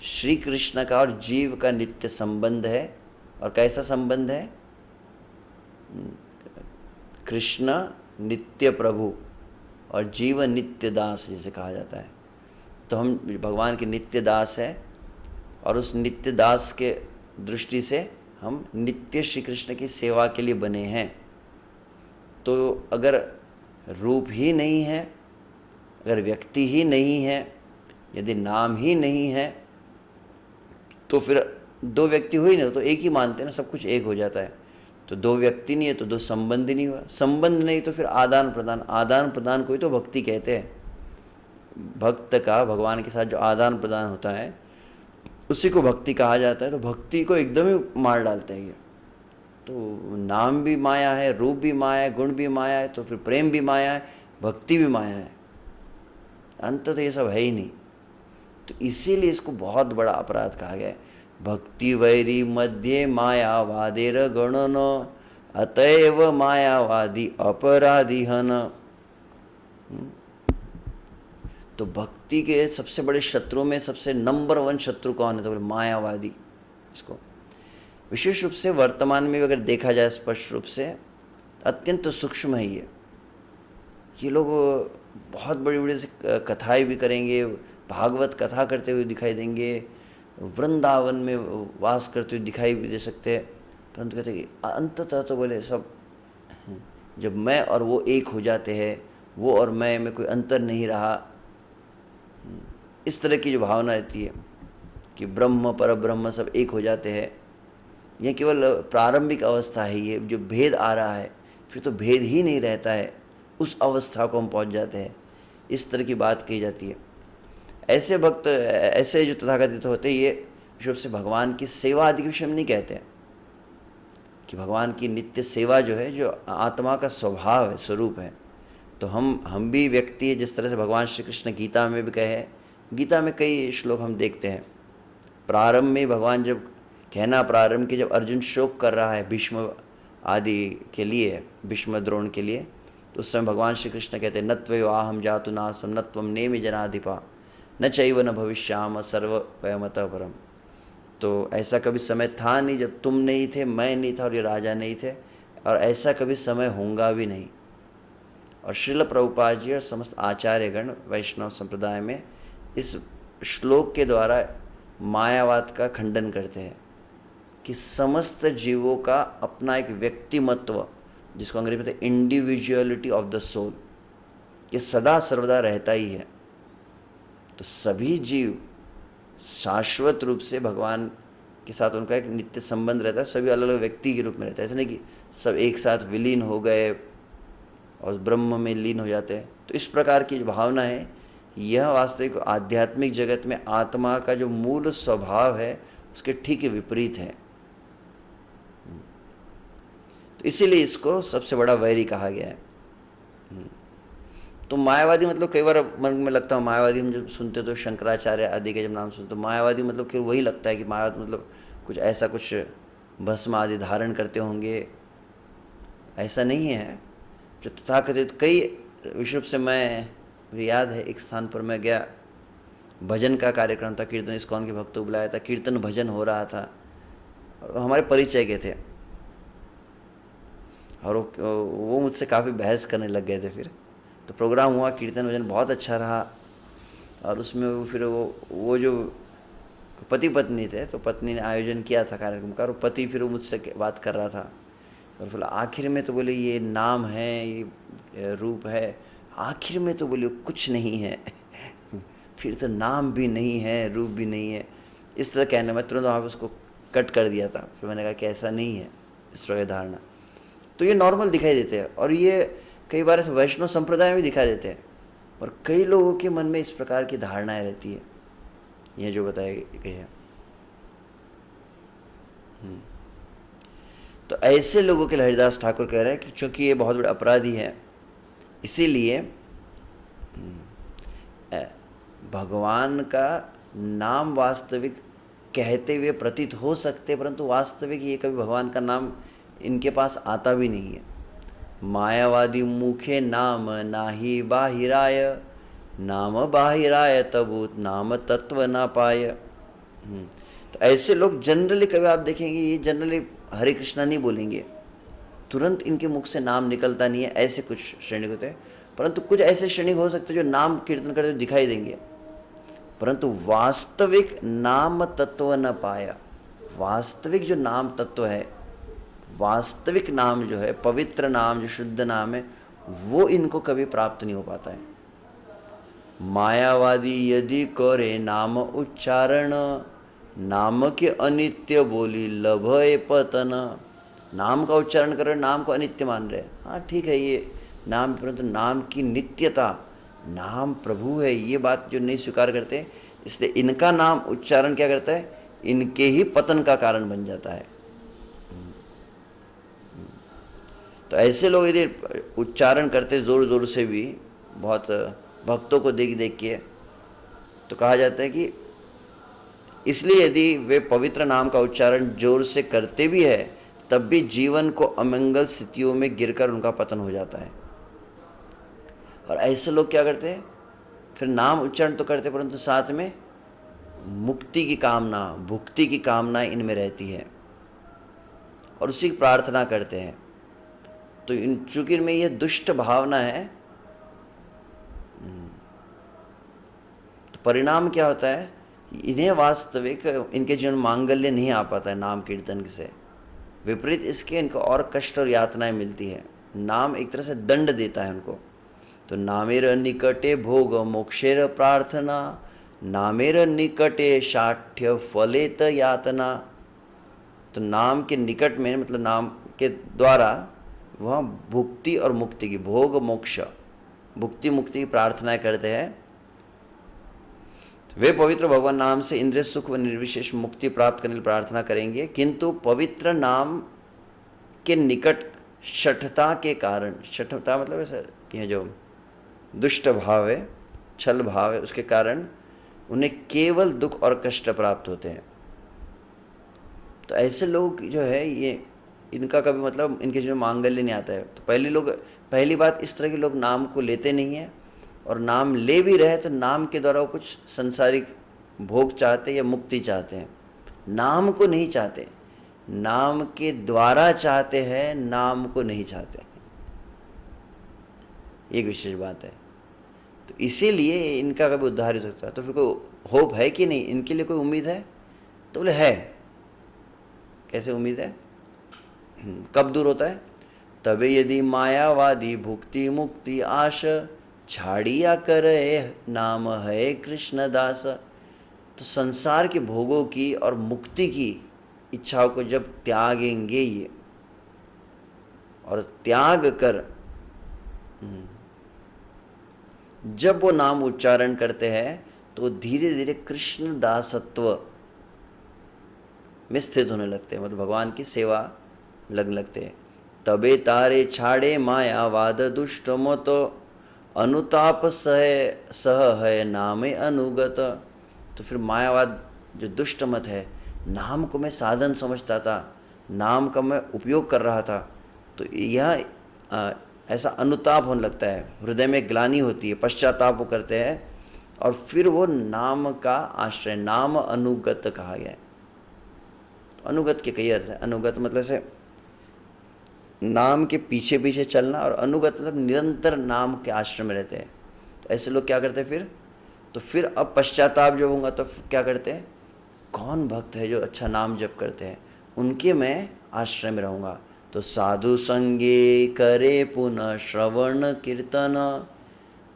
श्री कृष्ण का और जीव का नित्य संबंध है। और कैसा संबंध है? कृष्ण नित्य प्रभु और जीव नित्य दास जिसे कहा जाता है। तो हम भगवान के नित्य दास हैं, और उस नित्य दास के दृष्टि से हम नित्य श्री कृष्ण की सेवा के लिए बने हैं। तो अगर रूप ही नहीं है, अगर व्यक्ति ही नहीं है, यदि नाम ही नहीं है, तो फिर दो व्यक्ति हुई ना, तो एक ही मानते हैं ना, सब कुछ एक हो जाता है। तो दो व्यक्ति नहीं है तो दो संबंध ही नहीं हुआ, संबंध नहीं तो फिर आदान प्रदान, आदान प्रदान को ही तो भक्ति कहते हैं। भक्त का भगवान के साथ जो आदान प्रदान होता है उसी को भक्ति कहा जाता है। तो भक्ति को एकदम ही मार डालते हैं ये। तो नाम भी माया है, रूप भी माया है, गुण भी माया है, तो फिर प्रेम भी माया है, भक्ति भी माया है, अंत तो ये सब है ही नहीं। तो इसीलिए इसको बहुत बड़ा अपराध कहा गया है। भक्ति वैरी मध्य मायावादेर गणन अतएव मायावादी अपराधी हन। तो भक्ति के सबसे बड़े शत्रु में सबसे नंबर 1 शत्रु कौन है? तो बोले मायावादी। इसको विशेष रूप से वर्तमान में भी अगर देखा जाए स्पष्ट रूप से, अत्यंत सूक्ष्म है ये लोग बहुत बड़ी बड़ी से कथाएं भी करेंगे, भागवत कथा करते हुए दिखाई देंगे, वृंदावन में वास करते हुए दिखाई भी दे सकते हैं, परंतु कहते हैं कि अंततः तो बोले सब जब मैं और वो एक हो जाते हैं, वो और मैं में कोई अंतर नहीं रहा। इस तरह की जो भावना रहती है कि ब्रह्म पर ब्रह्म सब एक हो जाते हैं, यह केवल प्रारंभिक अवस्था है। ये जो भेद आ रहा है फिर तो भेद ही नहीं रहता है, उस अवस्था को हम पहुंच जाते हैं, इस तरह की बात कही जाती है। ऐसे भक्त, ऐसे जो तथाकथित होते हैं, ये विशेष रूप से भगवान की सेवा आदि के विषय में नहीं कहते हैं कि भगवान की नित्य सेवा जो है, जो आत्मा का स्वभाव है, स्वरूप है। तो हम भी व्यक्ति है, जिस तरह से भगवान श्री कृष्ण गीता में भी कहे हैं। गीता में कई श्लोक हम देखते हैं, प्रारंभ में भगवान जब कहना प्रारंभ कि जब अर्जुन शोक कर रहा है भीष्म आदि के लिए, भीष्म द्रोण के लिए, तो उस समय भगवान श्री कृष्ण कहते हैं नत्वयोऽहं जातु नासं न त्वं नेमि जनाधिपा न चैव न भविष्यामः सर्ववयमतः परम्। तो ऐसा कभी समय था नहीं जब तुम नहीं थे, मैं नहीं था और ये राजा नहीं थे, और ऐसा कभी समय होगा भी नहीं। और श्रील प्रभुपाद जी और समस्त आचार्यगण वैष्णव संप्रदाय में इस श्लोक के द्वारा मायावाद का खंडन करते हैं कि समस्त जीवों का अपना एक व्यक्तिमत्व, जिसको अंग्रेजी में कहते हैं इंडिविजुअलिटी ऑफ द सोल, ये सदा सर्वदा रहता ही है। तो सभी जीव शाश्वत रूप से भगवान के साथ उनका एक नित्य संबंध रहता है, सभी अलग अलग व्यक्ति के रूप में रहता है। ऐसा नहीं कि सब एक साथ विलीन हो गए और ब्रह्म में लीन हो जाते हैं। तो इस प्रकार की जो भावना है, यह वास्तविक आध्यात्मिक जगत में आत्मा का जो मूल स्वभाव है उसके ठीक विपरीत है। तो इसीलिए इसको सबसे बड़ा वैरी कहा गया है। तो मायावादी मतलब कई बार मन में लगता है, मायावादी हम जब सुनते तो शंकराचार्य आदि के जब नाम सुनते तो मायावादी मतलब कि वही लगता है कि मायावादी मतलब कुछ ऐसा, कुछ भस्म आदि धारण करते होंगे। ऐसा नहीं है। जो तथाकथित कई विषय से, मैं मुझे याद है एक स्थान पर मैं गया, भजन का कार्यक्रम था, कीर्तन इस्कॉन के भक्तों को बुलाया था, कीर्तन भजन हो रहा था, और हमारे परिचय के थे, और वो मुझसे काफ़ी बहस करने लग गए थे। फिर तो प्रोग्राम हुआ, कीर्तन भजन बहुत अच्छा रहा, और उसमें फिर वो जो पति पत्नी थे, तो पत्नी ने आयोजन किया था कार्यक्रम का, और पति फिर वो मुझसे बात कर रहा था, और फिर आखिर में तो बोले ये नाम है, ये रूप है, आखिर में तो बोले कुछ नहीं है फिर तो नाम भी नहीं है, रूप भी नहीं है, इस तरह कहने में तुरंत वहाँ पर उसको कट कर दिया था। फिर मैंने कहा कि ऐसा नहीं है इस प्रकार धारणा। तो ये नॉर्मल दिखाई देते हैं, और ये कई बार ऐसे वैष्णव संप्रदाय में भी दिखाई देते हैं, और कई लोगों के मन में इस प्रकार की धारणाएं रहती है, ये जो बताया गया है। तो ऐसे लोगों के लिए हरिदास ठाकुर कह रहे हैं कि क्योंकि ये बहुत बड़े अपराधी हैं, इसीलिए भगवान का नाम वास्तविक कहते हुए प्रतीत हो सकते, परंतु वास्तविक ये कभी भगवान का नाम इनके पास आता भी नहीं है। मायावादी मुखे नाम नाही बाहिराय, नाम बाहिराय तबूत नाम तत्व ना पाय। तो ऐसे लोग जनरली कभी आप देखेंगे, ये जनरली हरे कृष्णा नहीं बोलेंगे, तुरंत इनके मुख से नाम निकलता नहीं है। ऐसे कुछ श्रेणी होते हैं, परंतु कुछ ऐसे श्रेणी हो सकते हैं जो नाम कीर्तन करते हुए दिखाई देंगे, परंतु वास्तविक नाम तत्व न पाया। वास्तविक जो नाम तत्व है, वास्तविक नाम जो है, पवित्र नाम जो शुद्ध नाम है, वो इनको कभी प्राप्त नहीं हो पाता है। मायावादी यदि करे नाम उच्चारण, नाम के अनित्य बोली लभय पतन। नाम का उच्चारण कर रहे, नाम को अनित्य मान रहे, हाँ ठीक है ये नाम, परंतु नाम की नित्यता, नाम प्रभु है, ये बात जो नहीं स्वीकार करते, इसलिए इनका नाम उच्चारण क्या करता है, इनके ही पतन का कारण बन जाता है। तो ऐसे लोग यदि उच्चारण करते ज़ोर ज़ोर से भी, बहुत भक्तों को देख देख के, तो कहा जाता है कि इसलिए यदि वे पवित्र नाम का उच्चारण जोर से करते भी है, तब भी जीवन को अमंगल स्थितियों में गिरकर उनका पतन हो जाता है। और ऐसे लोग क्या करते हैं, फिर नाम उच्चारण तो करते, परंतु साथ में मुक्ति की कामना, भुक्ति की कामना इनमें रहती है और उसी की प्रार्थना करते हैं। तो चूंकि इनमें यह दुष्ट भावना है, तो परिणाम क्या होता है, इन्हें वास्तविक इनके जीवन मांगल्य नहीं आ पाता है नाम कीर्तन से। विपरीत इसके इनको और कष्ट और यातनाएं मिलती है। नाम एक तरह से दंड देता है उनको। तो नामेर निकटे भोग मोक्षेर प्रार्थना, नामेर निकटे शाठ्य फलेत यातना। तो नाम के निकट में, मतलब नाम के द्वारा वह भुक्ति और मुक्ति की, भोग मोक्ष, भुक्ति मुक्ति की प्रार्थनाएं करते हैं। वे पवित्र भगवान नाम से इंद्रिय सुख व निर्विशेष मुक्ति प्राप्त करने की प्रार्थना करेंगे, किंतु पवित्र नाम के निकट शठता के कारण, शठता मतलब ऐसा कि जो दुष्ट भाव है, छल भाव है, उसके कारण उन्हें केवल दुख और कष्ट प्राप्त होते हैं। तो ऐसे लोग जो है, ये इनका कभी मतलब इनके जीवन में मांगल्य नहीं आता है। तो पहली बात, इस तरह के लोग नाम को लेते नहीं हैं, और नाम ले भी रहे तो नाम के द्वारा वो कुछ संसारिक भोग चाहते या मुक्ति चाहते हैं, नाम को नहीं चाहते। नाम के द्वारा चाहते हैं, नाम को नहीं चाहते, एक विशेष बात है। तो इसीलिए इनका कभी उद्धार हो सकता है। तो फिर कोई होप है कि नहीं, इनके लिए कोई उम्मीद है? तो बोले है। कैसे उम्मीद है, कब दूर होता है? तबे यदि मायावादी भुक्ति मुक्ति आश, छाड़िया करे नाम है कृष्ण दास। तो संसार के भोगों की और मुक्ति की इच्छाओं को जब त्यागेंगे ये, और त्याग कर जब वो नाम उच्चारण करते हैं, तो धीरे धीरे कृष्ण दासत्व में स्थित होने लगते हैं, मतलब भगवान की सेवा लगने लगते हैं। तबे तारे छाड़े मायावाद दुष्ट मत, अनुताप सह है नामे अनुगत। तो फिर मायावाद जो दुष्ट मत है, नाम को मैं साधन समझता था, नाम का मैं उपयोग कर रहा था, तो यह ऐसा अनुताप होने लगता है, हृदय में ग्लानि होती है, पश्चाताप वो करते हैं, और फिर वो नाम का आश्रय, नाम अनुगत कहा गया है। तो अनुगत के कई अर्थ है। अनुगत मतलब से नाम के पीछे पीछे चलना, और अनुगत मतलब निरंतर नाम के आश्रय में रहते हैं। तो ऐसे लोग क्या करते हैं फिर? तो फिर अब पश्चाताप जब होगा तो क्या करते हैं, कौन भक्त है जो अच्छा नाम जप करते हैं, उनके मैं आश्रय में रहूँगा। तो साधु संगे करे पुनः श्रवण कीर्तन।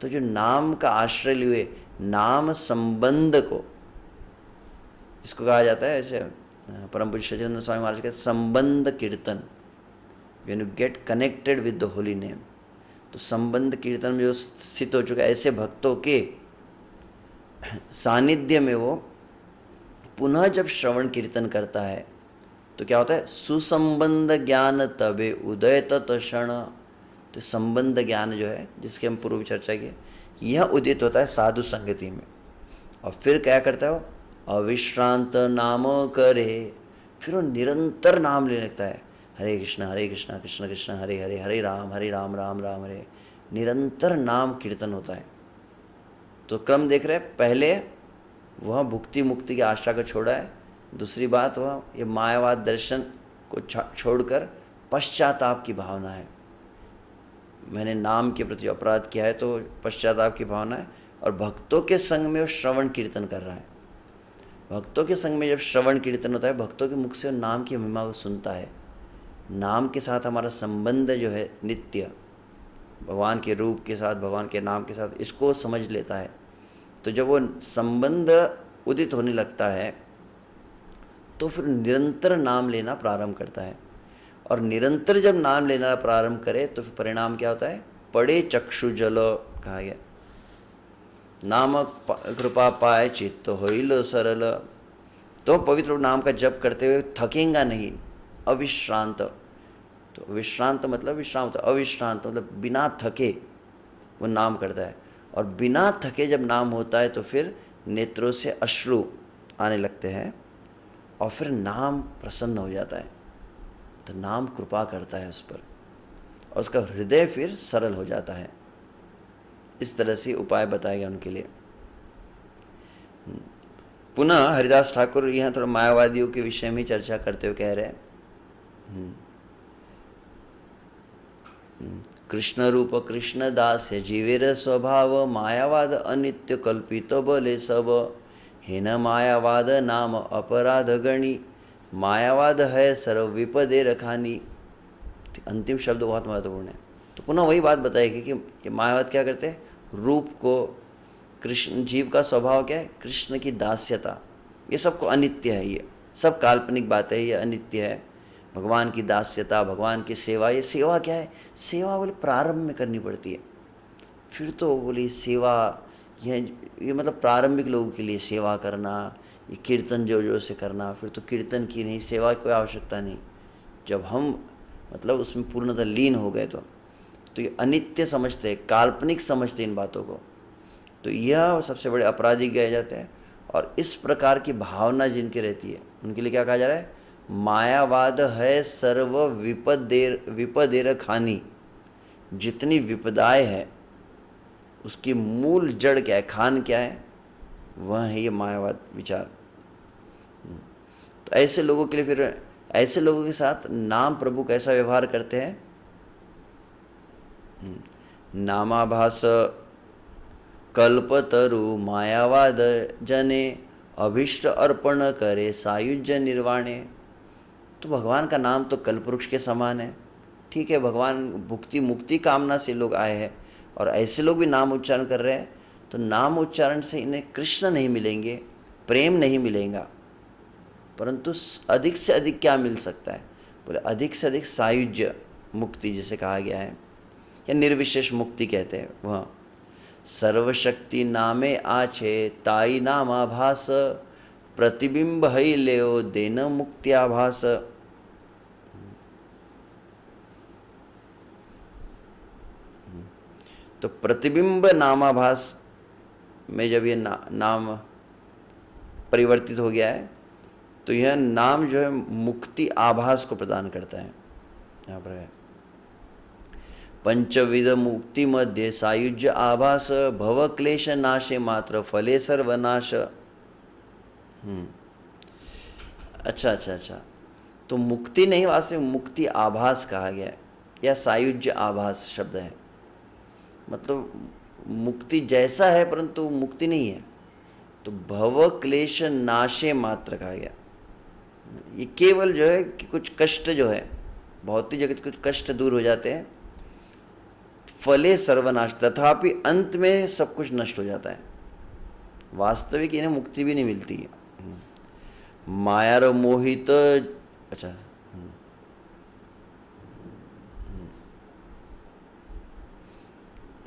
तो जो नाम का आश्रय लिए, नाम संबंध को, इसको कहा जाता है, ऐसे परम पूज्य सच्चिदानंद स्वामी महाराज कहते संबंध कीर्तन, when you get connected with the holy name. तो संबंध कीर्तन में जो स्थित हो चुका है, ऐसे भक्तों के सानिध्य में वो पुनः जब श्रवण कीर्तन करता है, तो क्या होता है, सुसंबंध ज्ञान तबे उदय तत्क्षण। तो संबंध ज्ञान जो है, जिसके हम पूर्व चर्चा किए, यह उदित होता है साधु संगति में। और फिर क्या करता है वो, अविश्रांत नाम करे, फिर वो निरंतर नाम लेने लगता है, हरे कृष्ण कृष्ण कृष्ण हरे हरे, हरे राम राम राम हरे। निरंतर नाम कीर्तन होता है। तो क्रम देख रहे हैं, पहले वह भुक्ति मुक्ति की आशा को छोड़ा है। दूसरी बात, वह ये मायावाद दर्शन को छोड़कर पश्चाताप की भावना है। मैंने नाम के प्रति अपराध किया है, तो पश्चाताप की भावना है। और भक्तों के संग में वो श्रवण कीर्तन कर रहा है। भक्तों के संग में जब श्रवण कीर्तन होता है, भक्तों के मुख से नाम की महिमा को सुनता है। नाम के साथ हमारा संबंध जो है नित्य, भगवान के रूप के साथ, भगवान के नाम के साथ, इसको समझ लेता है। तो जब वो संबंध उदित होने लगता है, तो फिर निरंतर नाम लेना प्रारंभ करता है। और निरंतर जब नाम लेना प्रारंभ करे, तो फिर परिणाम क्या होता है, पड़े चक्षु जल कहा गया। नाम कृपा पाए चित्त होइल सरल। तो पवित्र नाम का जप करते हुए थकेगा नहीं, अविश्रांत। तो विश्रांत मतलब विश्राम होता है, अविश्रांत मतलब बिना थके वो नाम करता है। और बिना थके जब नाम होता है, तो फिर नेत्रों से अश्रु आने लगते हैं, और फिर नाम प्रसन्न हो जाता है। तो नाम कृपा करता है उस पर, और उसका हृदय फिर सरल हो जाता है। इस तरह से उपाय बताया गया उनके लिए। पुनः हरिदास ठाकुर यहाँ थोड़ा मायावादियों के विषय में चर्चा करते हुए कह रहे हैं, कृष्ण रूप कृष्ण दास है जीवेर स्वभाव, मायावाद अनित्य कल्पित बोले सब, हेन मायावाद नाम अपराध गणी, मायावाद है सर्व विपदे रखानी। अंतिम शब्द बहुत महत्वपूर्ण है। तो पुनः वही बात बताएगी कि ये मायावाद क्या करते हैं, रूप को, कृष्ण जीव का स्वभाव क्या है, कृष्ण की दास्यता, ये सबको अनित्य है, ये सब काल्पनिक बात है, ये अनित्य है। भगवान की दास्यता, भगवान की सेवा, ये सेवा क्या है, सेवा बोले प्रारंभ में करनी पड़ती है। फिर तो बोली सेवा ये मतलब प्रारंभिक लोगों के लिए सेवा करना, ये कीर्तन जोर जोर से करना, फिर तो कीर्तन की नहीं, सेवा की कोई आवश्यकता नहीं। जब हम मतलब उसमें पूर्णतः लीन हो गए, तो ये अनित्य समझते, काल्पनिक समझते इन बातों को। तो यह सबसे बड़े अपराधी गए जाते हैं। और इस प्रकार की भावना जिनकी रहती है, उनके लिए क्या कहा जा रहा है, मायावाद है सर्व विपदेर खानी। जितनी विपदाएं है, उसकी मूल जड़ क्या है, खान क्या है, वह है ये मायावाद विचार। तो ऐसे लोगों के लिए, फिर ऐसे लोगों के साथ नाम प्रभु कैसा व्यवहार करते हैं, नामाभास कल्पतरु मायावाद जने, अभिष्ट अर्पण करे सायुज्य निर्वाणे। तो भगवान का नाम तो कल्पवृक्ष के समान है। ठीक है, भगवान भुक्ति मुक्ति कामना से लोग आए हैं, और ऐसे लोग भी नाम उच्चारण कर रहे हैं। तो नाम उच्चारण से इन्हें कृष्ण नहीं मिलेंगे, प्रेम नहीं मिलेगा, परंतु अधिक से अधिक क्या मिल सकता है, बोले अधिक से अधिक सायुज्य मुक्ति, जिसे कहा गया है, या निर्विशेष मुक्ति कहते हैं। वह सर्वशक्ति नामे आछे ताई नामाभास, प्रतिबिंब हई लेओ देन मुक्त्याभास। तो प्रतिबिंब नामाभास में जब ये नाम परिवर्तित हो गया है, तो यह नाम जो है मुक्ति आभास को प्रदान करता है। यहाँ पर है पंचविध मुक्ति मध्य सायुज्य आभास, भव क्लेश नाशे मात्र फले सर्वनाश। अच्छा। तो मुक्ति नहीं, वास्तव में मुक्ति आभास कहा गया है, या सायुज्य आभास शब्द है। मतलब मुक्ति जैसा है, परंतु मुक्ति नहीं है। तो भव क्लेश नाशे मात्र कहा गया, ये केवल जो है कि कुछ कष्ट जो है, भौतिक जगत कुछ कष्ट दूर हो जाते हैं। फले सर्वनाश, तथापि अंत में सब कुछ नष्ट हो जाता है। वास्तविक इन्हें मुक्ति भी नहीं मिलती है। मायार मोहित, अच्छा,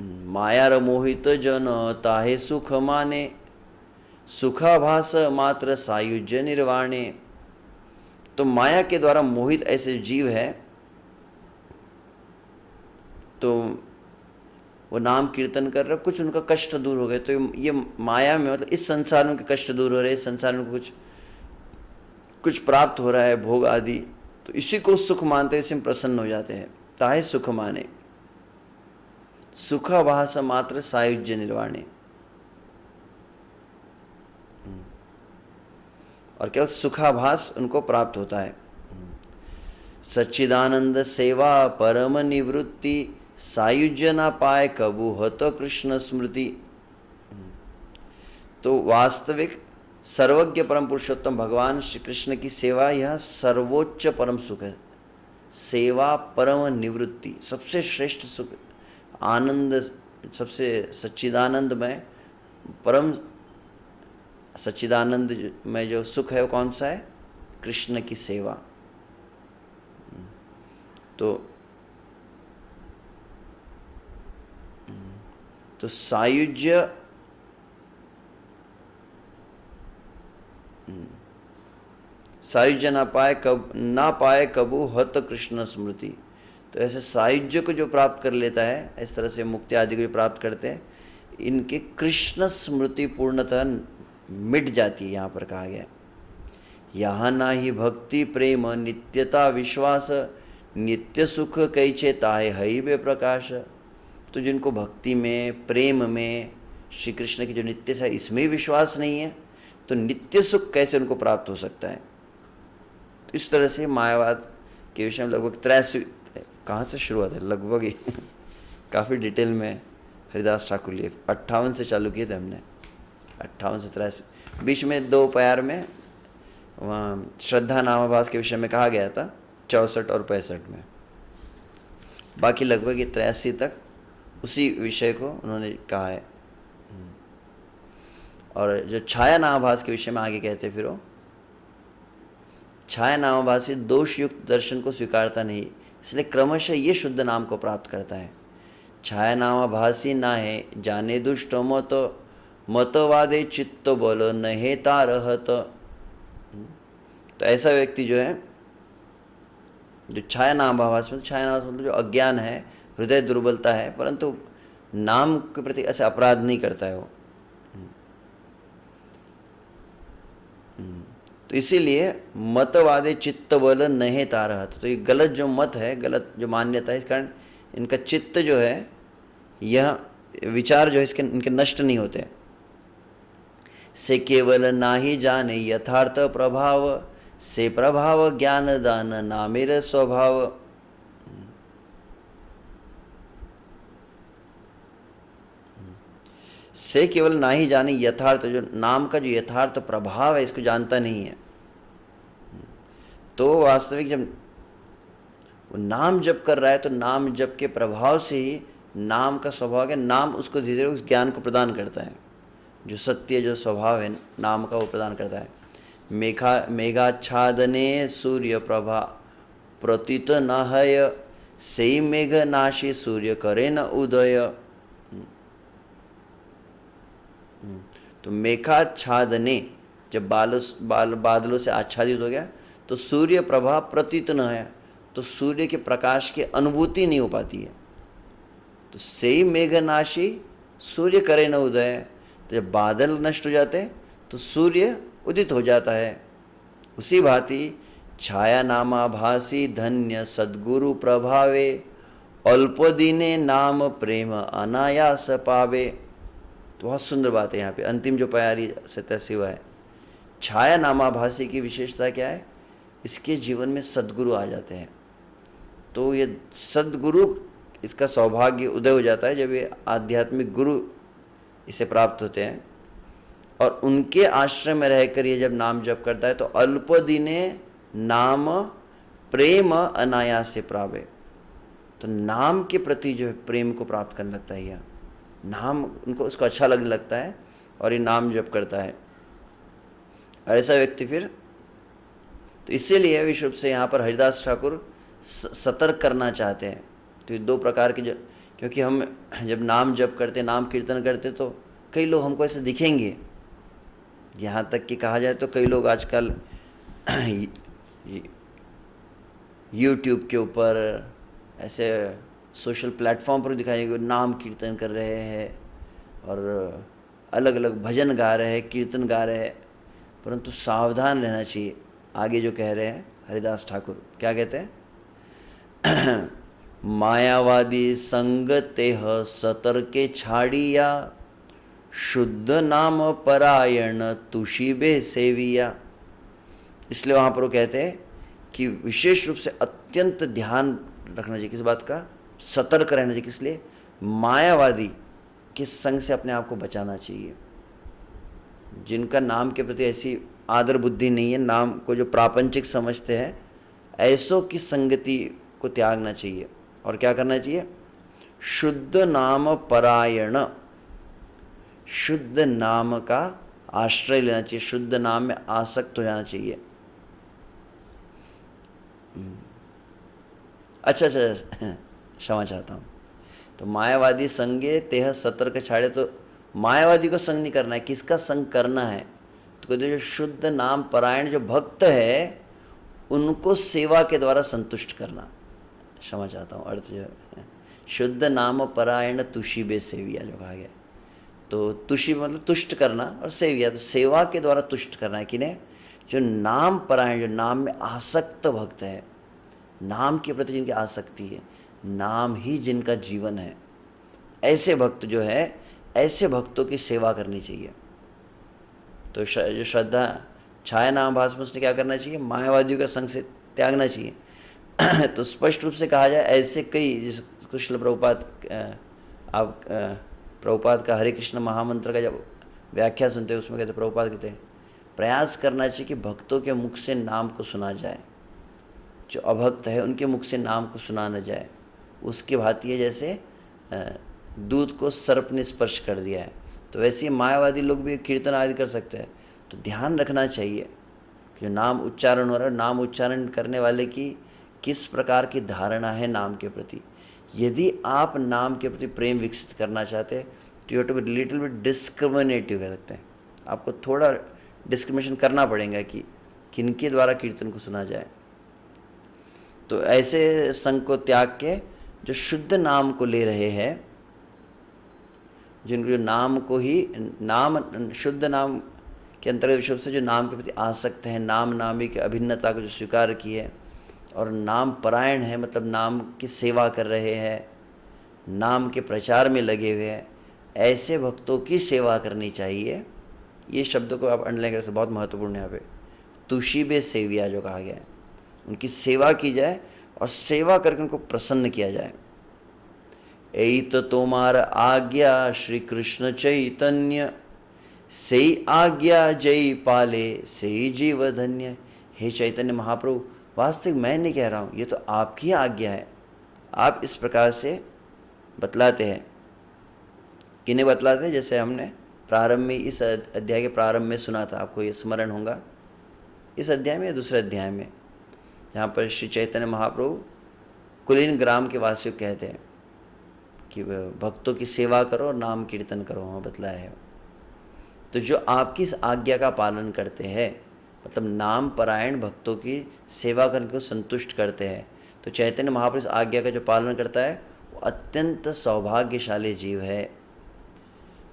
मायार मोहित जन ताहे सुख माने, सुखाभास मात्र सायुज्य निर्वाणे। तो माया के द्वारा मोहित ऐसे जीव है, तो वो नाम कीर्तन कर रहे, कुछ उनका कष्ट दूर हो गए, तो ये माया में मतलब इस संसार में उनके कष्ट दूर हो रहे, इस संसार में कुछ कुछ प्राप्त हो रहा है, भोग आदि, तो इसी को सुख मानते, इसी में प्रसन्न हो जाते हैं। ताहे सुख माने, सुखाभास मात्र सायुज्य निर्वाणे। और केवल सुखाभास उनको प्राप्त होता है। सच्चिदानंद सेवा परम निवृत्ति, सायुज्य ना पाए कबू हत कृष्ण स्मृति। तो वास्तविक सर्वज्ञ परम पुरुषोत्तम भगवान श्री कृष्ण की सेवा यह सर्वोच्च परम सुख है। सेवा परम निवृत्ति, सबसे श्रेष्ठ सुख, आनंद, सबसे सच्चिदानंदमय, परम सच्चिदानंद में जो सुख है वो कौन सा है? कृष्ण की सेवा। तो सायुज्य, सायुज्य ना पाए कबू हत कृष्ण स्मृति। तो ऐसे सायुज्य को जो प्राप्त कर लेता है, इस तरह से मुक्ति आदि को जो प्राप्त करते हैं, इनके कृष्ण स्मृति पूर्णतः मिट जाती है। यहाँ पर कहा गया यहाँ ना ही भक्ति प्रेम नित्यता विश्वास, नित्य सुख कैचे ताहे हई बे प्रकाश। तो जिनको भक्ति में प्रेम में श्री कृष्ण की जो नित्य है इसमें विश्वास नहीं है, तो नित्य सुख कैसे उनको प्राप्त हो सकता है? तो इस तरह से मायावाद के विषय में लगभग 83, कहाँ से शुरू हुआ था लगभग ही काफ़ी डिटेल में हरिदास ठाकुर लिए 58 से चालू किए थे हमने, 58 से 83, बीच में 2 प्यार में वहाँ श्रद्धा नामाभास के विषय में कहा गया था 64 और 65 में, बाकी लगभग ये 83 तक उसी विषय को उन्होंने कहा है। और जो छाया नामाभास के विषय में आगे कहते फिर वो छाया नामाभासी दोष युक्त दर्शन को स्वीकारता नहीं, इसलिए क्रमशः ये शुद्ध नाम को प्राप्त करता है। छाया नामाभासी ना है जाने दुष्ट मत, मतवादे चित्त बोलो नहे तारहत। तो ऐसा व्यक्ति जो है, जो छाया नामाभास में, छाया नामाभास मतलब जो अज्ञान है, हृदय दुर्बलता है, परंतु नाम के प्रति ऐसे अपराध नहीं करता है वो। तो इसीलिए मतवादे चित्त बल नहे तारहत। तो ये गलत जो मत है, गलत जो मान्यता है, इस कारण इनका चित्त जो है, यह विचार जो है इसके इनके नष्ट नहीं होते। से केवल नाही जाने यथार्थ प्रभाव, से प्रभाव ज्ञान दान नामेर स्वभाव। से केवल ना ही जाने यथार्थ, जो नाम का जो यथार्थ प्रभाव है इसको जानता नहीं है। तो वास्तविक जब वो नाम जप कर रहा है, तो नाम जप के प्रभाव से ही नाम का स्वभाव है, नाम उसको धीरे धीरे उस ज्ञान को प्रदान करता है, जो सत्य जो स्वभाव है नाम का वो प्रदान करता है। मेघाच्छादने सूर्य प्रभा प्रतीत न हय, से मेघ नाशी सूर्य करे न उदय। तो मेघाच्छादने, जब बादलों से आच्छादित हो गया तो सूर्य प्रभा प्रतीत न है, तो सूर्य के प्रकाश की अनुभूति नहीं हो पाती है। तो से मेघनाशी सूर्य करे न उदय, तो जब बादल नष्ट हो जाते तो सूर्य उदित हो जाता है। उसी भांति छाया नामाभासी धन्य सद्गुरु प्रभावे, अल्पदिने नाम प्रेम अनायास पावे। तो बहुत सुंदर बात है यहाँ पे, अंतिम जो प्यारी सत्य शिवा है। छाया नामाभासी की विशेषता क्या है? इसके जीवन में सद्गुरु आ जाते हैं। तो ये सद्गुरु, इसका सौभाग्य उदय हो जाता है जब ये आध्यात्मिक गुरु इसे प्राप्त होते हैं, और उनके आश्रम में रहकर ये जब नाम जप करता है तो अल्प दिने नाम प्रेम अनायासे प्रावे। तो नाम के प्रति जो है प्रेम को प्राप्त करने लगता है, यह नाम उनको उसको अच्छा लगने लगता है और ये नाम जप करता है। ऐसा व्यक्ति फिर, तो इसीलिए विश्व से यहाँ पर हरिदास ठाकुर सतर्क करना चाहते हैं। तो ये 2 प्रकार के, जो क्योंकि हम जब नाम जप करते, नाम कीर्तन करते, तो कई लोग हमको ऐसे दिखेंगे। यहाँ तक कि कहा जाए तो कई लोग आजकल यूट्यूब के ऊपर, ऐसे सोशल प्लेटफॉर्म पर दिखाई नाम कीर्तन कर रहे हैं और अलग अलग भजन गा रहे हैं, कीर्तन गा रहे हैं, परंतु सावधान रहना चाहिए। आगे जो कह रहे हैं हरिदास ठाकुर, क्या कहते हैं? मायावादी संग तेह सतर्के छाड़िया, शुद्ध नाम परायण तुषिबे सेविया। इसलिए वहाँ पर वो कहते हैं कि विशेष रूप से अत्यंत ध्यान रखना चाहिए किस बात का, सतर्क रहना चाहिए। किस लिए? मायावादी के संग से अपने आप को बचाना चाहिए। जिनका नाम के प्रति ऐसी आदर बुद्धि नहीं है, नाम को जो प्रापंचिक समझते हैं, ऐसों की संगति को त्यागना चाहिए। और क्या करना चाहिए? शुद्ध नाम परायण, शुद्ध नाम का आश्रय लेना चाहिए, शुद्ध नाम में आसक्त हो जाना चाहिए। अच्छा, क्षमा चाहता हूँ। तो मायावादी संगे तेह सतर्क छाड़े, तो मायावादी को संग नहीं करना है, किसका संग करना है? तो कहते जो शुद्ध नाम परायण जो भक्त है, उनको सेवा के द्वारा संतुष्ट करना। क्षमा चाहता हूँ, अर्थ जो है शुद्ध नाम परायण तुषिबे सेविया जो कहा गया। तो तुषि मतलब तुष्ट करना, और सेविया तो सेवा के द्वारा तुष्ट करना है। किन्हें? जो नाम परायण, जो नाम में आसक्त भक्त है, नाम के प्रति जिनकी आसक्ति है, नाम ही जिनका जीवन है, ऐसे भक्त जो है, ऐसे भक्तों की सेवा करनी चाहिए। तो जो श्रद्धा छाया नाम भास में उसने क्या करना चाहिए? मायावादियों का संग से त्यागना चाहिए। तो स्पष्ट रूप से कहा जाए, ऐसे कई, जिसको श्रील प्रभुपाद, आप प्रभुपाद का हरे कृष्ण महामंत्र का जब व्याख्या सुनते हैं, उसमें कहते प्रभुपाद कहते हैं प्रयास करना चाहिए कि भक्तों के मुख से नाम को सुना जाए, जो अभक्त है उनके मुख से नाम को सुना न जाए। उसकी भांति है जैसे दूध को सर्प ने स्पर्श कर दिया है। तो वैसे ही मायावादी लोग भी कीर्तन आदि कर सकते हैं। तो ध्यान रखना चाहिए कि जो नाम उच्चारण हो रहा है, नाम उच्चारण करने वाले की किस प्रकार की धारणा है नाम के प्रति। यदि आप नाम के प्रति प्रेम विकसित करना चाहते हैं तो you have to be little bit discriminative कह सकते हैं। आपको थोड़ा डिस्क्रिमिनेशन करना पड़ेगा कि किनके द्वारा कीर्तन को सुना जाए। तो ऐसे संग को त्याग के जो शुद्ध नाम को ले रहे हैं, जिनको जो नाम को ही नाम, शुद्ध नाम के अंतर्गत विषय से जो नाम के प्रति आसक्त हैं, नाम नामी की अभिन्नता को जो स्वीकार किए और नाम परायण है, मतलब नाम की सेवा कर रहे हैं, नाम के प्रचार में लगे हुए हैं, ऐसे भक्तों की सेवा करनी चाहिए। ये शब्द को आप अंडरलाइन कर सकते, बहुत महत्वपूर्ण है यहाँ पे। तुषिबे सेविया जो कहा गया है, उनकी सेवा की जाए और सेवा करके उनको प्रसन्न किया जाए। यही तो तुम्हारा आज्ञा श्री कृष्ण चैतन्य, सही आज्ञा जय पाले सही जीव धन्य। हे चैतन्य महाप्रभु, वास्तविक मैं नहीं कह रहा हूँ, ये तो आपकी आज्ञा है। आप इस प्रकार से बतलाते हैं। किन्हें बतलाते हैं? जैसे हमने प्रारंभ में, इस अध्याय के प्रारंभ में सुना था, आपको ये स्मरण होगा, इस अध्याय में या दूसरे अध्याय में, जहाँ पर श्री चैतन्य महाप्रभु कुलीन ग्राम के वासियों को कहते हैं कि भक्तों की सेवा करो और नाम कीर्तन करो, वहाँ बतलाया है। तो जो आपकी इस आज्ञा का पालन करते हैं, मतलब नाम परायण भक्तों की सेवा करने को संतुष्ट करते हैं, तो चैतन्य महाप्रभु इस आज्ञा का जो पालन करता है वो अत्यंत सौभाग्यशाली जीव है।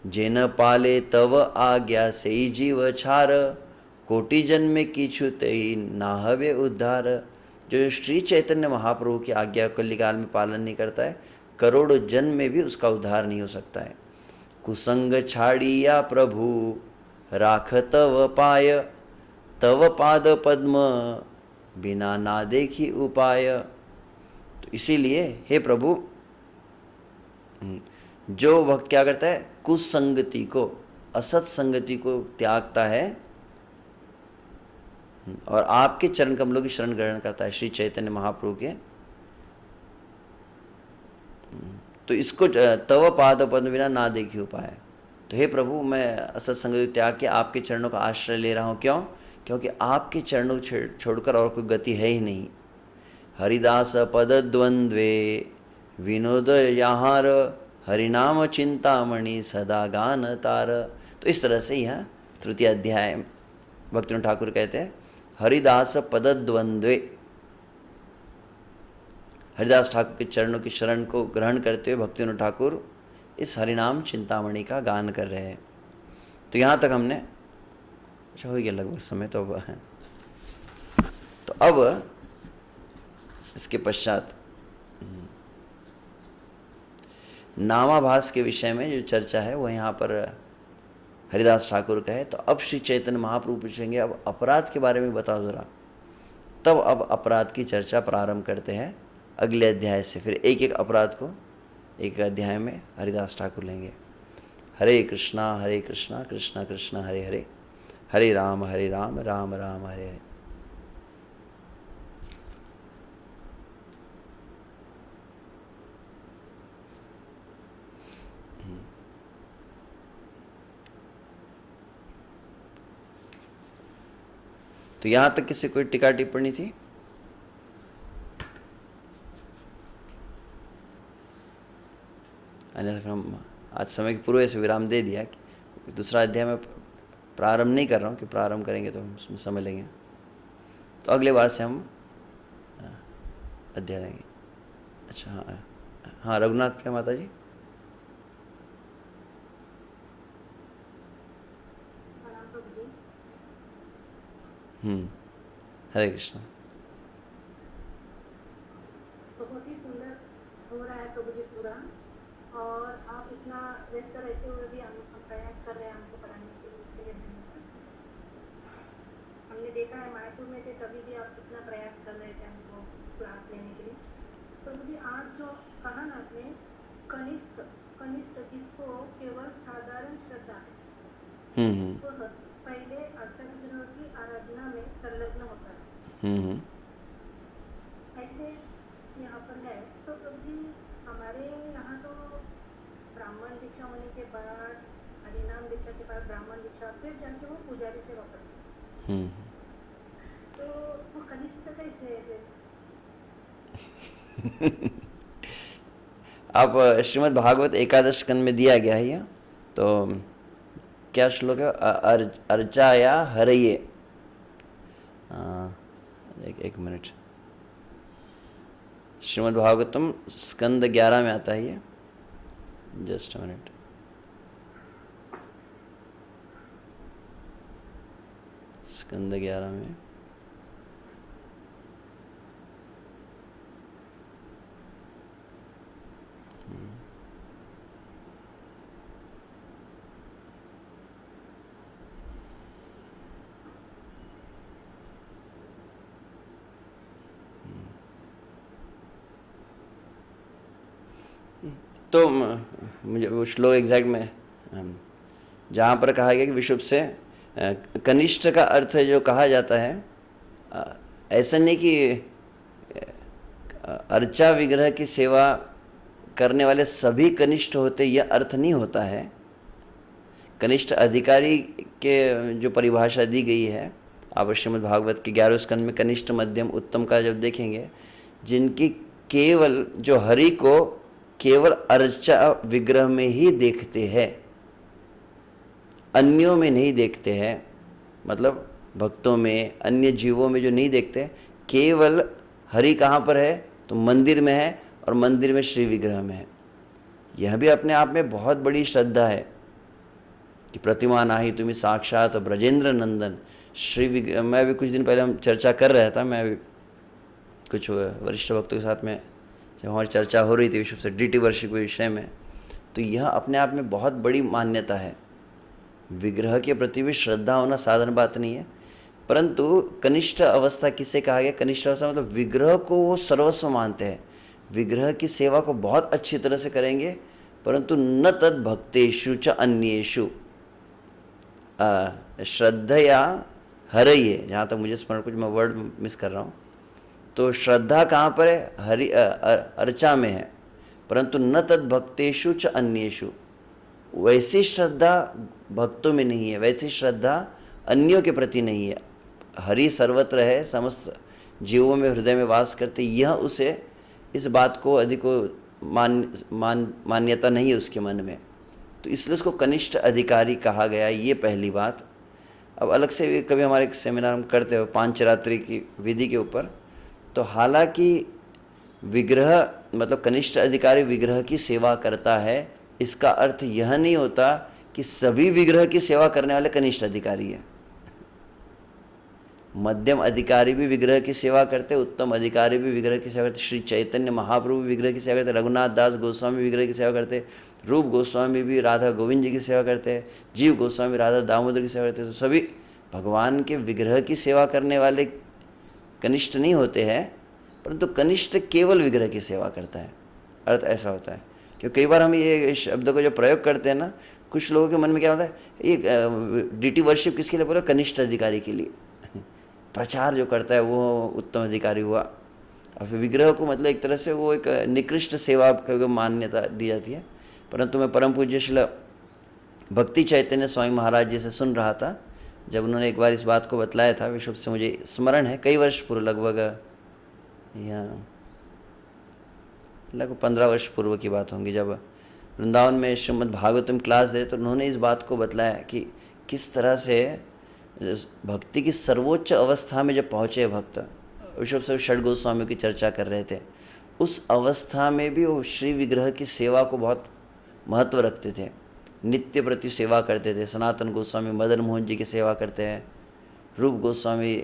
जेन पाले तव आज्ञा से ही जीव छार, कोटि जन्म की छूते ही नाहवे उद्धार। जो श्री चैतन्य महाप्रभु की आज्ञा कलिकाल में पालन नहीं करता है, करोड़ों जन्म में भी उसका उद्धार नहीं हो सकता है। कुसंग छाड़िया प्रभु राख तव पाय, तव पाद पद्म बिना ना देखी उपाय। तो इसीलिए हे प्रभु, जो भक्त क्या करता है? कुसंगति को, असत संगति को त्यागता है और आपके चरण कमलों की शरण ग्रहण करता है, श्री चैतन्य महाप्रभु के। तो इसको तव पाद पद्म बिना ना देखी उपाय। तो हे प्रभु, मैं असत संगति त्याग के आपके चरणों का आश्रय ले रहा हूँ। क्यों? क्योंकि आपके चरणों को छोड़कर और कोई गति है ही नहीं। हरिदास पद द्वंद्वे विनोद यहार, हरिनाम चिंतामणि सदा गान तार। तो इस तरह से यह तृतीय अध्याय भक्तिविनोद ठाकुर कहते हैं, हरिदास पदद्वंद्वे, हरिदास ठाकुर के चरणों की शरण को ग्रहण करते हुए भक्तिविनोद ठाकुर इस हरिनाम चिंतामणि का गान कर रहे हैं। तो यहाँ तक हमने, अच्छा हो गया लगभग समय, तो अब है, तो अब इसके पश्चात नामाभास के विषय में जो चर्चा है वो यहाँ पर हरिदास ठाकुर का है। तो अब श्री चैतन्य महाप्रभु पूछेंगे अब अपराध के बारे में बताओ ज़रा। तब अब अपराध की चर्चा प्रारंभ करते हैं अगले अध्याय से। फिर एक एक अपराध को एक अध्याय में हरिदास ठाकुर लेंगे। हरे कृष्णा कृष्णा कृष्णा हरे हरे, हरे राम राम राम हरे हरे। तो यहाँ तक किसी कोई टीका टिप्पणी थी? अन्यथा फिर हम आज समय के पूर्व से विराम दे दिया कि दूसरा अध्याय में प्रारंभ नहीं कर रहा हूँ कि प्रारंभ करेंगे तो हम उसमें समय लेंगे। तो अगले बार से हम अध्याय लेंगे। अच्छा हाँ हाँ, रघुनाथ प्रिया माता जी। हरे कृष्ण। बहुत ही सुंदर हो रहा है प्रभु जी पूरा, और आप इतना व्यस्त रहते हुए भी हम प्रयास कर रहे हैं हमको पढ़ाने के लिए, इसके लिए धन्यवाद। हमने देखा है मायापुर में थे तभी भी आप इतना प्रयास कर रहे थे हमको क्लास लेने के लिए। प्रभु जी आज जो कहा ना आपने, कनिष्ठ जिसको केवल साधारण श्रद्धा है वह पहले अर्चा विग्रह की आराधना में संलग्न होता है, ऐसे यहाँ पर है। तो प्रभु जी हमारे यहाँ तो ब्राह्मण दीक्षा होने के बाद, हरिनाम दीक्षा के बाद ब्राह्मण दीक्षा, फिर जाके वो पुजारी सेवा करते हैं। तो वो कनिष्ठ कैसे है? आप श्रीमद् भागवत एकादश स्कंद में दिया गया है ये। तो क्या श्लोक है? अर्चाया हरये। एक मिनट, श्रीमद् भागवतम स्कंद 11 में आता है ये। Just a minute. स्कंद 11 में तो मुझे वो श्लोक एग्जैक्ट में जहाँ पर कहा गया कि विशुभ से कनिष्ठ का अर्थ जो कहा जाता है, ऐसा नहीं कि अर्चा विग्रह की सेवा करने वाले सभी कनिष्ठ होते, यह अर्थ नहीं होता है। कनिष्ठ अधिकारी के जो परिभाषा दी गई है, आप श्रीमद् भागवत के 11वें स्कंद में कनिष्ठ मध्यम उत्तम का जब देखेंगे, जिनकी केवल जो हरि को केवल अर्चा विग्रह में ही देखते हैं, अन्यों में नहीं देखते हैं, मतलब भक्तों में, अन्य जीवों में जो नहीं देखते, केवल हरि कहाँ पर है तो मंदिर में है, और मंदिर में श्री विग्रह में है। यह भी अपने आप में बहुत बड़ी श्रद्धा है कि प्रतिमा नाही तुम्हें साक्षात ब्रजेंद्र नंदन श्री विग्रह। मैं भी कुछ दिन पहले हम चर्चा कर रहा था, मैं भी कुछ वरिष्ठ भक्तों के साथ में जब हमारी चर्चा हो रही थी विश्व से डीटी वर्षिक के विषय में, तो यह अपने आप में बहुत बड़ी मान्यता है। विग्रह के प्रति भी श्रद्धा होना साधारण बात नहीं है। परंतु कनिष्ठ अवस्था किसे कहा गया? कनिष्ठ अवस्था मतलब विग्रह को वो सर्वस्व मानते हैं, विग्रह की सेवा को बहुत अच्छी तरह से करेंगे, परंतु न तद भक्तेषु च अन्येषु श्रद्धया हरये। जहाँ तक मुझे स्मरण, कुछ मैं वर्ड मिस कर रहा हूँ, तो श्रद्धा कहाँ पर है? हरि अर्चा में है, परंतु न तद भक्तेषु च अन्येषु। वैसी श्रद्धा भक्तों में नहीं है, वैसी श्रद्धा अन्यों के प्रति नहीं है। हरि सर्वत्र है, समस्त जीवों में हृदय में वास करते, यह उसे इस बात को अधिक मान्यता नहीं है उसके मन में, तो इसलिए उसको कनिष्ठ अधिकारी कहा गया। ये पहली बात। अब अलग से भी कभी हमारे एक सेमिनार हम करते हो पांचरात्रि की विधि के ऊपर, तो हालांकि विग्रह मतलब कनिष्ठ अधिकारी विग्रह की सेवा करता है, इसका अर्थ यह नहीं होता कि सभी विग्रह की सेवा करने वाले कनिष्ठ अधिकारी हैं। मध्यम अधिकारी भी विग्रह की सेवा करते, उत्तम अधिकारी भी विग्रह की सेवा करते, श्री चैतन्य महाप्रभु भी विग्रह की सेवा करते, रघुनाथ दास गोस्वामी विग्रह की सेवा करते, रूप गोस्वामी भी राधा गोविंद जी की सेवा करते हैं, जीव गोस्वामी राधा दामोदर की सेवा करते हैं। तो सभी भगवान के विग्रह की सेवा करने वाले कनिष्ठ नहीं होते हैं, परंतु कनिष्ठ केवल विग्रह की सेवा करता है, अर्थ ऐसा होता है। क्योंकि कई बार हम ये शब्द को जो प्रयोग करते हैं ना, कुछ लोगों के मन में क्या होता है, ये डीटी वर्शिप किसके लिए बोला, कनिष्ठ अधिकारी के लिए प्रचार जो करता है वो उत्तम अधिकारी हुआ। और फिर विग्रह को मतलब एक तरह से वो एक निकृष्ट सेवा को मान्यता दी जाती है। परंतु मैं परम पूज्य श्री भक्ति चैतन्य स्वामी महाराज जी से सुन रहा था, जब उन्होंने एक बार इस बात को बतलाया था, विश्व से मुझे स्मरण है, कई वर्ष पूर्व, लगभग 15 वर्ष पूर्व की बात होंगी, जब वृंदावन में श्रीमद् भागवतम क्लास दे तो उन्होंने इस बात को बतलाया कि किस तरह से भक्ति की सर्वोच्च अवस्था में जब पहुँचे भक्त, विश्व से षड गोस्वामी की चर्चा कर रहे थे, उस अवस्था में भी वो श्री विग्रह की सेवा को बहुत महत्व रखते थे, नित्य प्रति सेवा करते थे। सनातन गोस्वामी मदन मोहन जी की सेवा करते हैं, रूप गोस्वामी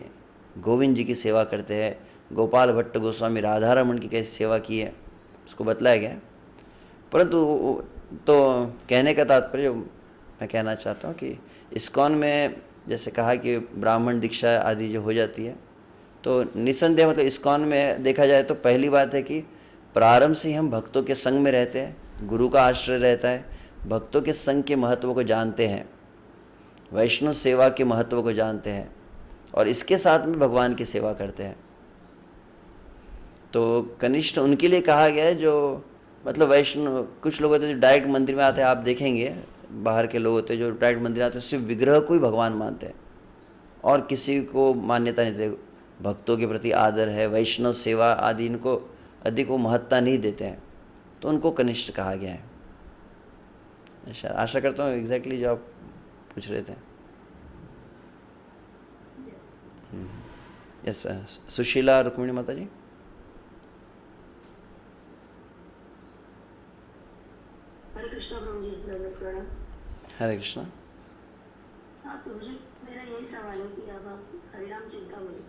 गोविंद जी की सेवा करते हैं, गोपाल भट्ट गोस्वामी राधा रमन की कैसी सेवा की है उसको बतलाया गया। परंतु तो कहने का तात्पर्य जो मैं कहना चाहता हूँ कि इस्कॉन में जैसे कहा कि ब्राह्मण दीक्षा आदि जो हो जाती है, तो निसंदेह मतलब इस्कॉन में देखा जाए तो पहली बात है कि प्रारंभ से ही हम भक्तों के संग में रहते हैं, गुरु का आश्रय रहता है, भक्तों के संग के महत्व को जानते हैं, वैष्णव सेवा के महत्व को जानते हैं, और इसके साथ में भगवान की सेवा करते हैं। तो कनिष्ठ उनके लिए कहा गया है जो मतलब वैष्णव, कुछ लोग होते हैं जो डायरेक्ट मंदिर में आते हैं, आप देखेंगे बाहर के लोग होते हैं जो डायरेक्ट मंदिर आते हैं, सिर्फ विग्रह को ही भगवान मानते हैं और किसी को मान्यता नहीं देते। भक्तों के प्रति आदर है, वैष्णव सेवा आदि इनको अधिक वो महत्ता नहीं देते हैं, तो उनको कनिष्ठ कहा गया है। आशा करता हूँ एग्जैक्टली जो आप पूछ रहे थे। यस, सुशीला रुक्मिणी माता जी। हरे कृष्णा प्रभु जी, प्रणाम। हरे कृष्णा। हाँ प्रभु जी, मेरा यही सवाल है कि अब आप हरिनाम चिंतामणि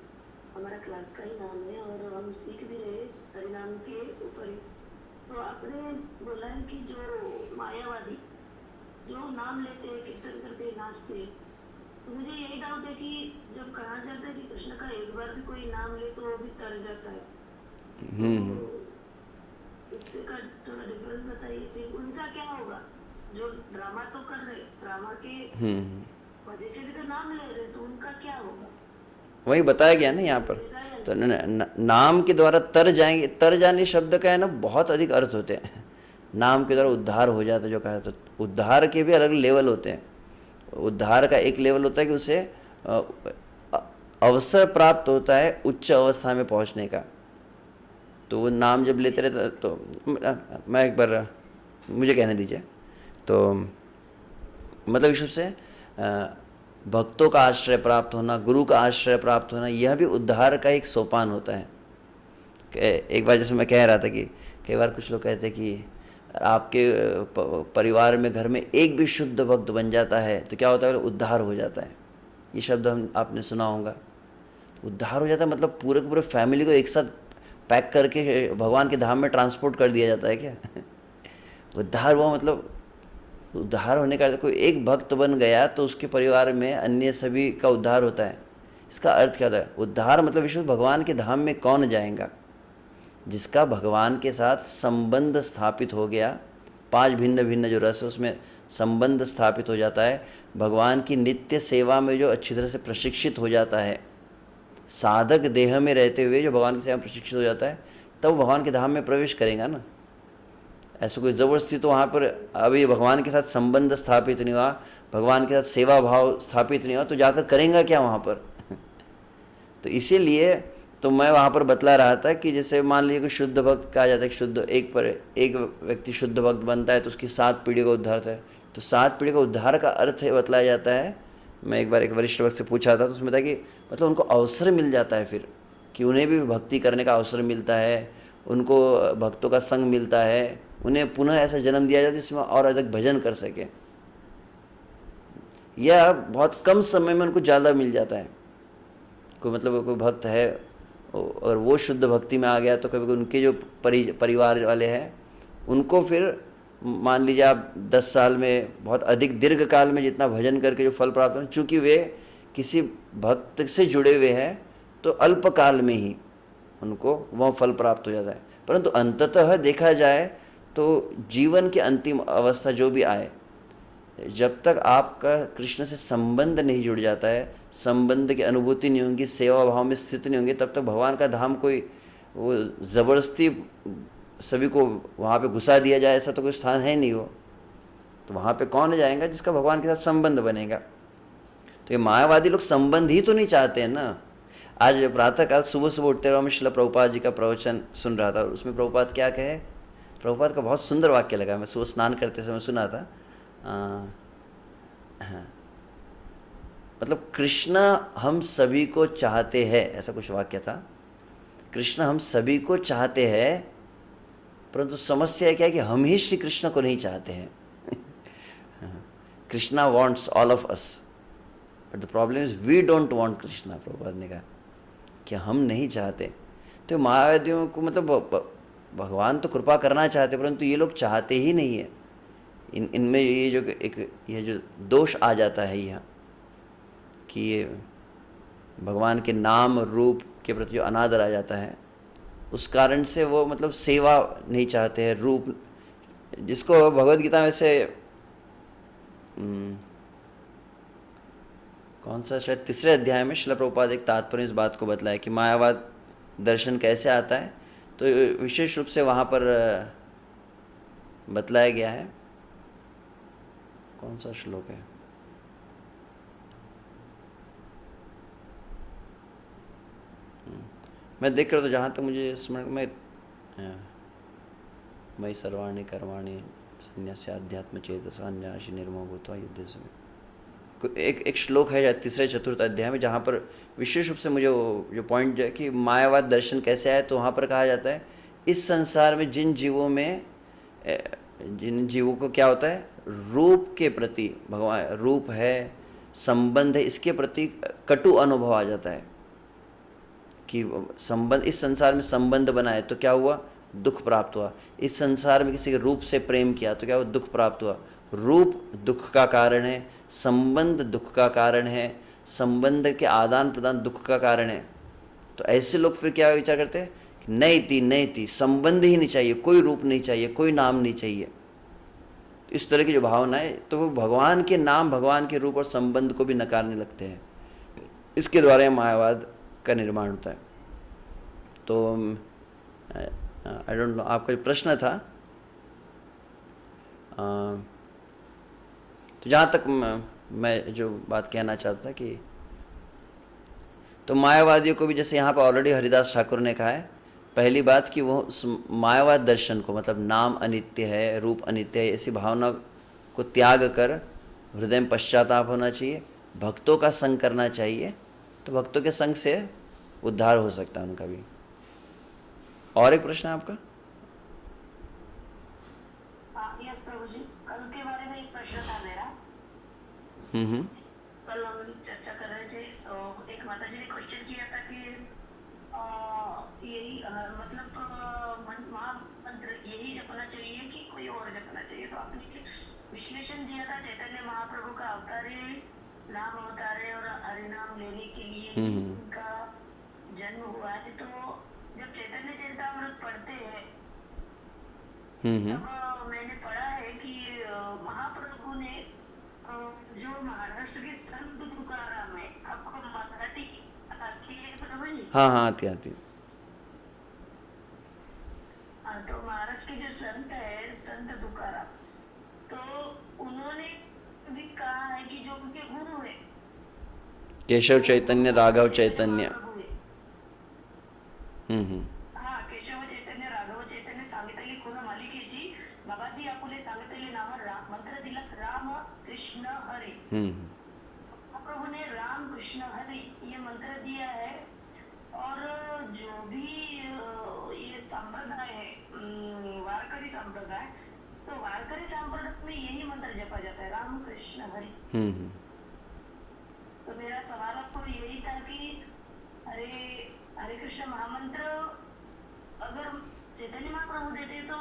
हमारा क्लास का ही नाम है और हम सीख भी रहे हरिनाम के ऊपर ही। तो आपने बोला है कि जो मायावादी जो नाम लेते हैं, कीर्तन करते हैं, नाचते हैं, तो मुझे यही डाउट है कि जब कहा जाता है कि कृष्ण का एक बार भी कोई नाम ले तो वो भी तर जाता है, तो इसका थोड़ा डिफरेंस बताइए। फिर उनका क्या होगा? जो ड्रामा तो कर रहे, ड्रामा के वजह से भी तो नाम ले रहे, तो उनका क्या होगा? वही बताया गया ना यहाँ पर। तो नाम के द्वारा तर जाएंगे, तर जाने शब्द का है ना बहुत अधिक अर्थ होते हैं। नाम के द्वारा उद्धार हो जाता है जो कहा, तो उद्धार के भी अलग लेवल होते हैं। उद्धार का एक लेवल होता है कि उसे अवसर प्राप्त होता है उच्च अवस्था में पहुँचने का, तो वो नाम जब लेते रहते, तो मैं एक बार मुझे कहने दीजिए। तो मतलब विश्व से भक्तों का आश्रय प्राप्त होना, गुरु का आश्रय प्राप्त होना, यह भी उद्धार का एक सोपान होता है। एक बार जैसे मैं कह रहा था कि कई बार कुछ लोग कहते हैं कि आपके परिवार में, घर में एक भी शुद्ध भक्त बन जाता है तो क्या होता है, उद्धार हो जाता है। ये शब्द आपने सुना होगा। उद्धार हो जाता है मतलब पूरे के पूरे फैमिली को एक साथ पैक करके भगवान के धाम में ट्रांसपोर्ट कर दिया जाता है क्या? उद्धार हुआ मतलब, उद्धार होने का कोई एक भक्त बन गया तो उसके परिवार में अन्य सभी का उद्धार होता है। इसका अर्थ क्या होता है? उद्धार मतलब विश्व भगवान के धाम में कौन जाएगा? जिसका भगवान के साथ संबंध स्थापित हो गया, 5 भिन्न भिन्न जो रस है उसमें संबंध स्थापित हो जाता है, भगवान की नित्य सेवा में जो अच्छी तरह से प्रशिक्षित हो जाता है, साधक देह में रहते हुए जो भगवान की सेवा में प्रशिक्षित हो जाता है, तब भगवान के धाम में प्रवेश करेगा ना। ऐसा कोई ज़बरदस्ती तो वहाँ पर अभी भगवान के साथ संबंध स्थापित नहीं हुआ, भगवान के साथ सेवा भाव स्थापित नहीं हुआ, तो जाकर करेंगे क्या वहाँ पर? तो इसीलिए तो मैं वहाँ पर बतला रहा था कि जैसे मान लीजिए कि शुद्ध भक्त कहा जाता है कि शुद्ध एक व्यक्ति शुद्ध भक्त बनता है तो उसकी 7 पीढ़ी का उद्धार होता है। तो 7 पीढ़ी का उद्धार का अर्थ है बतलाया जाता है मैं एक बार एक वरिष्ठ भक्त से पूछा था, तो उसमें बताया कि मतलब उनको अवसर मिल जाता है फिर, कि उन्हें भी भक्ति करने का अवसर मिलता है, उनको भक्तों का संग मिलता है, उन्हें पुनः ऐसा जन्म दिया जाता है जिसमें और अधिक भजन कर सके। यह बहुत कम समय में उनको ज़्यादा मिल जाता है। कोई मतलब कोई भक्त है, अगर वो शुद्ध भक्ति में आ गया तो कभी उनके जो परिवार वाले हैं उनको फिर मान लीजिए आप 10 साल में, बहुत अधिक दीर्घ काल में जितना भजन करके जो फल प्राप्त हो, चूँकि वे किसी भक्त से जुड़े हुए हैं तो अल्प काल में ही उनको वह फल प्राप्त हो जाता है। परंतु अंततः देखा जाए तो जीवन की अंतिम अवस्था जो भी आए, जब तक आपका कृष्ण से संबंध नहीं जुड़ जाता है, संबंध की अनुभूति नहीं होगी, सेवा भाव में स्थित नहीं होंगे, तब तक भगवान का धाम कोई वो ज़बरदस्ती सभी को वहाँ पे घुसा दिया जाए ऐसा तो कोई स्थान है नहीं। वो तो वहाँ पे कौन जाएगा जिसका भगवान के साथ संबंध बनेगा। तो ये मायावादी लोग संबंध ही तो नहीं चाहते हैं ना। आज प्रातःकाल सुबह सुबह उठते हुए मैं श्रील प्रभुपाद जी का प्रवचन सुन रहा था, उसमें प्रभुपाद क्या कहे, प्रभुपाद का बहुत सुंदर वाक्य लगा, मैं सुबह स्नान करते समय सुना था। हाँ, मतलब कृष्ण हम सभी को चाहते हैं, ऐसा कुछ वाक्य था। कृष्ण हम सभी को चाहते हैं, परंतु समस्या क्या है कि हम ही श्री कृष्ण को नहीं चाहते हैं। Krishna wants all of us, but the problem is we don't want Krishna. Prabhupada ने कहा कि हम नहीं चाहते। तो मायावादियों को मतलब भगवान तो कृपा करना चाहते, परंतु ये लोग चाहते ही नहीं है। इनमें ये जो दोष आ जाता है यहाँ कि ये भगवान के नाम रूप के प्रति जो अनादर आ जाता है, उस कारण से वो मतलब सेवा नहीं चाहते हैं। रूप जिसको भगवद गीता में से कौन सा शायद 3 अध्याय में श्रील प्रभुपाद एक तात्पर्य इस बात को बतलाया कि मायावाद दर्शन कैसे आता है, तो विशेष रूप से वहाँ पर बतलाया गया है। कौन सा श्लोक है, मैं देख रहा था जहाँ तक मुझे स्मरण में, मयि सर्वाणि कर्माणि संन्यास्य अध्यात्म चेतसा अन्याशी निर्मो भूत्वा युद्धेषु। एक श्लोक है 3-4 अध्याय में जहाँ पर विशेष रूप से मुझे वो जो पॉइंट जो है कि मायावाद दर्शन कैसे आए, तो वहाँ पर कहा जाता है इस संसार में जिन जीवों को क्या होता है, रूप के प्रति, भगवान रूप है, संबंध है, इसके प्रति कटु अनुभव आ जाता है कि संबंध, इस संसार में संबंध बनाए तो क्या हुआ, दुख प्राप्त हुआ। इस संसार में किसी के रूप से प्रेम किया तो क्या हुआ, दुख प्राप्त हुआ। रूप दुख का कारण है, संबंध दुख का कारण है, संबंध के आदान प्रदान दुख का कारण है। तो ऐसे लोग फिर क्या विचार करते हैं, नहीं थी, संबंध ही नहीं चाहिए, कोई रूप नहीं चाहिए, कोई नाम नहीं चाहिए। तो इस तरह की जो भावना है, तो वो भगवान के नाम, भगवान के रूप और संबंध को भी नकारने लगते हैं। इसके द्वारा मायावाद का निर्माण होता है। तो आई डोंट नो, आपका जो प्रश्न था, तो जहाँ तक मैं जो बात कहना चाहता था कि तो मायावादियों को भी, जैसे यहाँ पर ऑलरेडी हरिदास ठाकुर ने कहा है, पहली बात कि वो उस मायावाद दर्शन को, मतलब नाम अनित्य है, रूप अनित्य है, ऐसी भावना को त्याग कर हृदय में पश्चाताप होना चाहिए, भक्तों का संग करना चाहिए। तो भक्तों के संग से उद्धार हो सकता है उनका भी। और एक प्रश्न है आपका? यस प्रभु जी, कल के बारे में एक प्रश्न था मेरा। कल हम चर्चा कर रहे थे, तो एक माता जी ने क्वेश्चन किया था कि यही मतलब महामंत्र यही जपना चाहिए कि कोई और जपना चाहिए। तो आपने विश्लेषण दिया था चैतन्य महाप्रभु का अवतार नाम अवतार है और हरिनाम लेने के लिए उनका जन्म हुआ है। तो जब चैतन्य चरितामृत पढ़ते हैं तब मैंने पढ़ा है कि महाप्रभु ने जो महाराष्ट्र के संत तुकाराम है, आपको मराठी आती है प्रभु जी? हाँ आती। तो महाराष्ट्र के जो संत है, संत तुकाराम, तो उन्होंने भी कहा है कि जो उनके गुरु है केशव चैतन्य, राघव चैतन्य, हाँ, केशव चैतन्य, राघव चैतन्य सांगितले खुण मालिकेची बाबाजी आपुले सांगितले नाम मंत्र दिला राम कृष्ण हरी। महाप्रभु ने राम कृष्ण हरि ये मंत्र दिया है। और जो भी ये संप्रदाय है, वारकरी संप्रदाय, तो वारकरी संप्रदाय में यही मंत्र जपा जाता है, राम कृष्ण हरि। हम्म। तो मेरा सवाल आपको यही था कि हरे हरे कृष्ण महामंत्र अगर चैतन्य महाप्रभु देते तो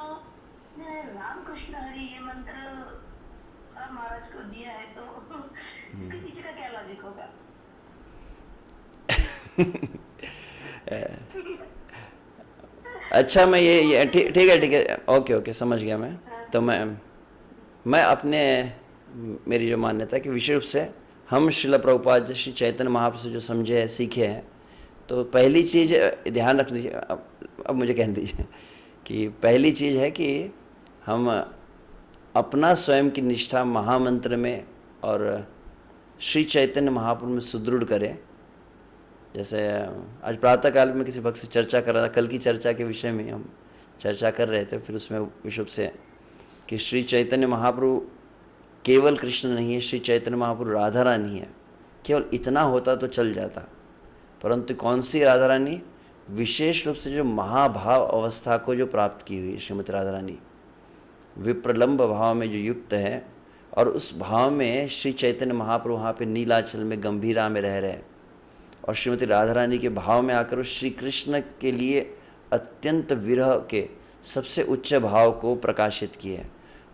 राम कृष्ण हरि ये मंत्र महाराज को दिया है, तो इसके पीछे का क्या लॉजिक होगा? अच्छा, मैं ये ठीक ठीक है, ओके समझ गया मैं। तो मैं अपने मेरी जो मान्यता है कि विशेष रूप से हम श्रील प्रभुपाद श्री चैतन्य महाप्रभु से जो समझे हैं, सीखे हैं, तो पहली चीज़ ध्यान रखनी चाहिए। अब मुझे कहने दीजिए कि पहली चीज़ है कि हम अपना स्वयं की निष्ठा महामंत्र में और श्री चैतन्य महाप्रभु में सुदृढ़ करें। जैसे आज प्रातःकाल में किसी भक्त से चर्चा कर रहा था, कल की चर्चा के विषय में हम चर्चा कर रहे थे, फिर उसमें विशुभ से कि श्री चैतन्य महाप्रभु केवल कृष्ण नहीं है, श्री चैतन्य महाप्रभु राधा रानी है। केवल इतना होता तो चल जाता, परंतु कौन सी राधा रानी? विशेष रूप से जो महाभाव अवस्था को जो प्राप्त की हुई श्रीमती राधा रानी, विप्रलंब भाव में जो युक्त है, और उस भाव में श्री चैतन्य महाप्रभु वहाँ पे नीलाचल में गंभीरा में रह रहे हैं, और श्रीमती राधा रानी के भाव में आकर श्री कृष्ण के लिए अत्यंत विरह के सबसे उच्च भाव को प्रकाशित किए।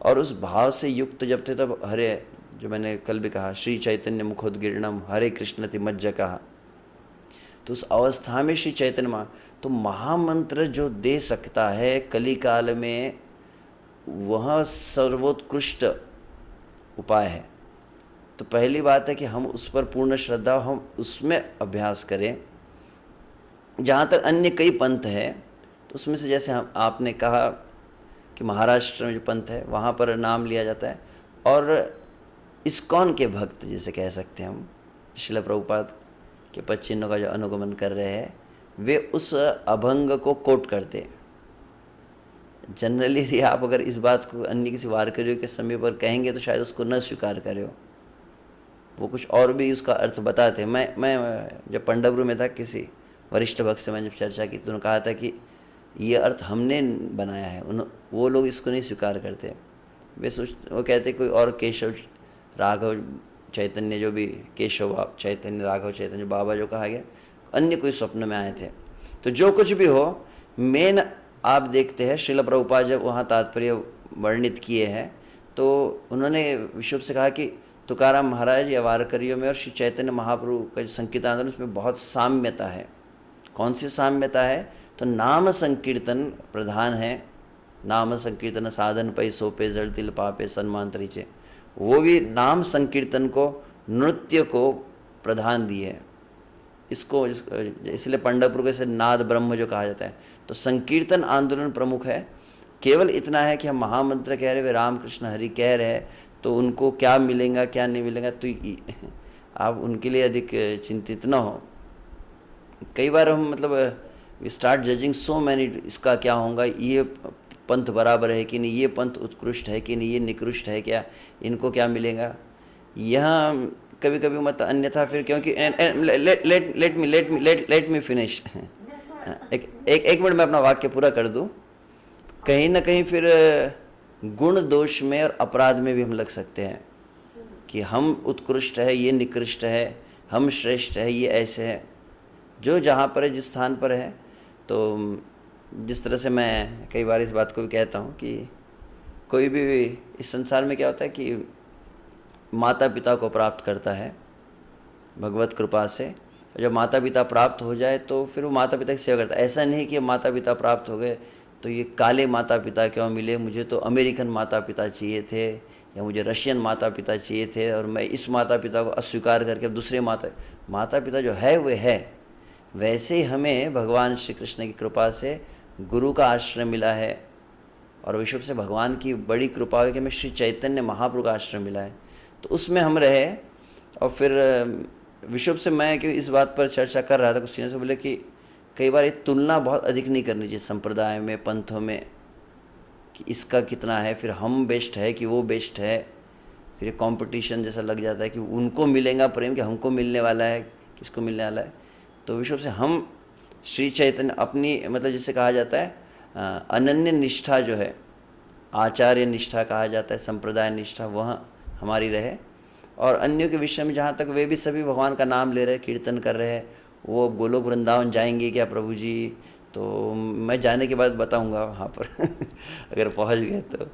और उस भाव से युक्त जब थे तब हरे, जो मैंने कल भी कहा, श्री चैतन्य मुखोद्गीर्णम हरे कृष्ण ति मज्ज कहा, तो उस अवस्था में श्री चैतन्य तो महामंत्र जो दे सकता है कली काल में, वह सर्वोत्कृष्ट उपाय है। तो पहली बात है कि हम उस पर पूर्ण श्रद्धा, हम उसमें अभ्यास करें। जहाँ तक अन्य कई पंथ है, तो उसमें से जैसे आपने कहा कि महाराष्ट्र में जो पंथ है वहाँ पर नाम लिया जाता है, और इस्कॉन के भक्त जैसे कह सकते हैं हम, श्रील प्रभुपाद के पद चिन्हों का जो अनुगमन कर रहे हैं, वे उस अभंग को कोट करते हैं। जनरली आप अगर इस बात को अन्य किसी वारकरियों के समय पर कहेंगे तो शायद उसको न स्वीकार करे हो, वो कुछ और भी उसका अर्थ बताते हैं। मैं जब पंडरपुर में था, किसी वरिष्ठ भक्त से मैं जब चर्चा की तो उन्होंने कहा था कि ये अर्थ हमने बनाया है, वो लोग इसको नहीं स्वीकार करते। वो कहते कोई और केशव राघव चैतन्य, जो भी केशव चैतन्य राघव चैतन्य बाबा जो कहा गया, अन्य कोई स्वप्न में आए थे। तो जो कुछ भी हो, मेन आप देखते हैं श्रील प्रभुपाद जब वहाँ तात्पर्य वर्णित किए हैं, तो उन्होंने विशुभ से कहा कि तुकाराम महाराज या वारकरियों में और श्री चैतन्य महाप्रभु का जो संकीर्तन, उसमें बहुत साम्यता है। कौन सी साम्यता है? तो नाम संकीर्तन प्रधान है। नाम संकीर्तन साधन पै सोपे जड़ तिल पापे सन्मान तरीचे, वो भी नाम संकीर्तन को, नृत्य को प्रधान दिए है। इसको इसलिए पंढरपुर को इसे नाद ब्रह्म जो कहा जाता है। तो संकीर्तन आंदोलन प्रमुख है। केवल इतना है कि हम महामंत्र कह रहे, वे राम कृष्ण हरि कह रहे हैं, तो उनको क्या मिलेगा क्या नहीं मिलेगा, तो आप उनके लिए अधिक चिंतित न हो। कई बार हम we start judging so many, इसका क्या होगा, ये पंथ बराबर है कि नहीं, ये पंथ उत्कृष्ट है कि नहीं, ये निकृष्ट है क्या, इनको क्या मिलेगा। यहाँ कभी कभी मत अन्यथा फिर, क्योंकि लेट मी फिनिश, एक मिनट में अपना वाक्य पूरा कर दूँ। कहीं ना कहीं फिर गुण दोष में और अपराध में भी हम लग सकते हैं कि हम उत्कृष्ट है, ये निकृष्ट है, हम श्रेष्ठ है, ये ऐसे है। जो जहाँ पर है, जिस स्थान पर है, तो जिस तरह से मैं कई बार इस बात को भी कहता हूँ कि कोई भी इस संसार में क्या होता है कि माता पिता को प्राप्त करता है भगवत कृपा से। जब माता पिता प्राप्त हो जाए तो फिर वो माता पिता की सेवा करता है। ऐसा नहीं कि माता पिता प्राप्त हो गए तो ये काले माता पिता क्यों मिले, मुझे तो अमेरिकन माता पिता चाहिए थे, या मुझे रशियन माता पिता चाहिए थे, और मैं इस माता पिता को अस्वीकार करके दूसरे माता पिता जो है वे है। वैसे ही हमें भगवान श्री कृष्ण की कृपा से गुरु का आश्रय मिला है, और विश्व से भगवान की बड़ी कृपा है कि हमें श्री चैतन्य महाप्रभु का आश्रय मिला है, तो उसमें हम रहे। और फिर विश्व से मैं क्यों इस बात पर चर्चा कर रहा था, कुछ चीज़ों से बोले कि कई बार ये तुलना बहुत अधिक नहीं करनी चाहिए संप्रदाय में, पंथों में, कि इसका कितना है, फिर हम बेस्ट है कि वो बेस्ट है। फिर एक कंपटीशन जैसा लग जाता है कि उनको मिलेगा प्रेम कि हमको मिलने वाला है, किसको मिलने वाला है। तो विश्व से हम श्री चैतन्य अपनी मतलब जिसे कहा जाता है अनन्य निष्ठा जो है, आचार्य निष्ठा कहा जाता है, संप्रदाय निष्ठा, वह हमारी रहे। और अन्यों के विषय में जहाँ तक वे भी सभी भगवान का नाम ले रहे, कीर्तन कर रहे हैं, वो गोलोक वृंदावन जाएंगे क्या प्रभु जी, तो मैं जाने के बाद बताऊंगा वहाँ पर अगर पहुँच गए तो,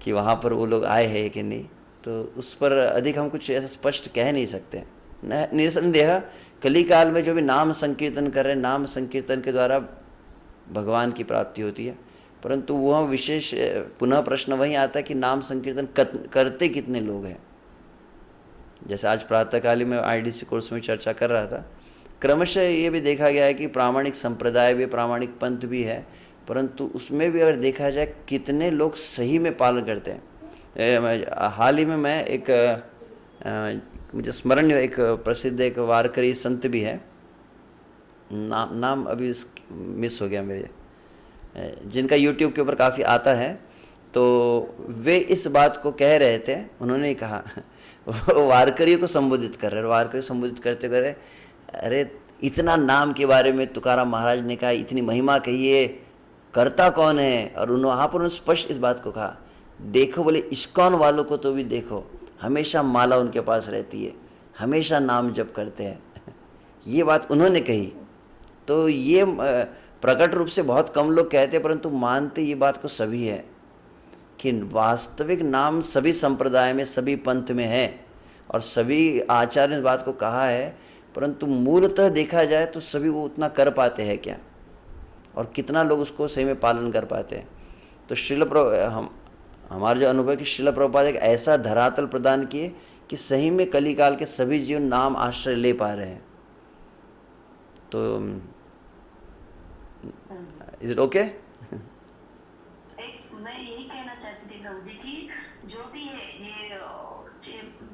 कि वहाँ पर वो लोग आए हैं कि नहीं। तो उस पर अधिक हम कुछ ऐसा स्पष्ट कह नहीं सकते। निसंदेह कली काल में जो भी नाम संकीर्तन कर रहे हैं, नाम संकीर्तन के द्वारा भगवान की प्राप्ति होती है। परंतु वह विशेष पुनः प्रश्न वही आता है कि नाम संकीर्तन करते कितने लोग हैं। जैसे आज प्रातःकाली में आईडीसी कोर्स में चर्चा कर रहा था, क्रमशः ये भी देखा गया है कि प्रामाणिक संप्रदाय भी, प्रामाणिक पंथ भी है, परंतु उसमें भी अगर देखा जाए कितने लोग सही में पालन करते हैं। हाल ही में मैं एक मुझे स्मरण एक प्रसिद्ध एक वारकरी संत भी है, नाम अभी मिस हो गया मेरे, जिनका यूट्यूब के ऊपर काफ़ी आता है। तो वे इस बात को कह रहे थे, उन्होंने कहा वो वारकरियों को संबोधित कर रहे, वारकरी संबोधित करते कर रहे, अरे इतना नाम के बारे में तुकाराम महाराज ने कहा, इतनी महिमा कही है, करता कौन है। और वहाँ पर उन्होंने स्पष्ट इस बात को कहा, देखो बोले इस्कॉन वालों को तो भी देखो, हमेशा माला उनके पास रहती है, हमेशा नाम जप करते हैं ये बात उन्होंने कही। तो ये प्रकट रूप से बहुत कम लोग कहते हैं, परंतु मानते ये बात को सभी है कि वास्तविक नाम सभी संप्रदाय में, सभी पंथ में है, और सभी आचार्य ने बात को कहा है, परंतु मूलतः देखा जाए तो सभी वो उतना कर पाते हैं क्या, और कितना लोग उसको सही में पालन कर पाते हैं। तो हमारा जो अनुभव है कि श्रील प्रभुपाद एक ऐसा धरातल प्रदान किए कि सही में कलिकाल के सभी जीव नाम आश्रय ले पा रहे हैं। तो इज इट ओके? मैं यही कहना चाहती थी प्रभु जी की जो भी है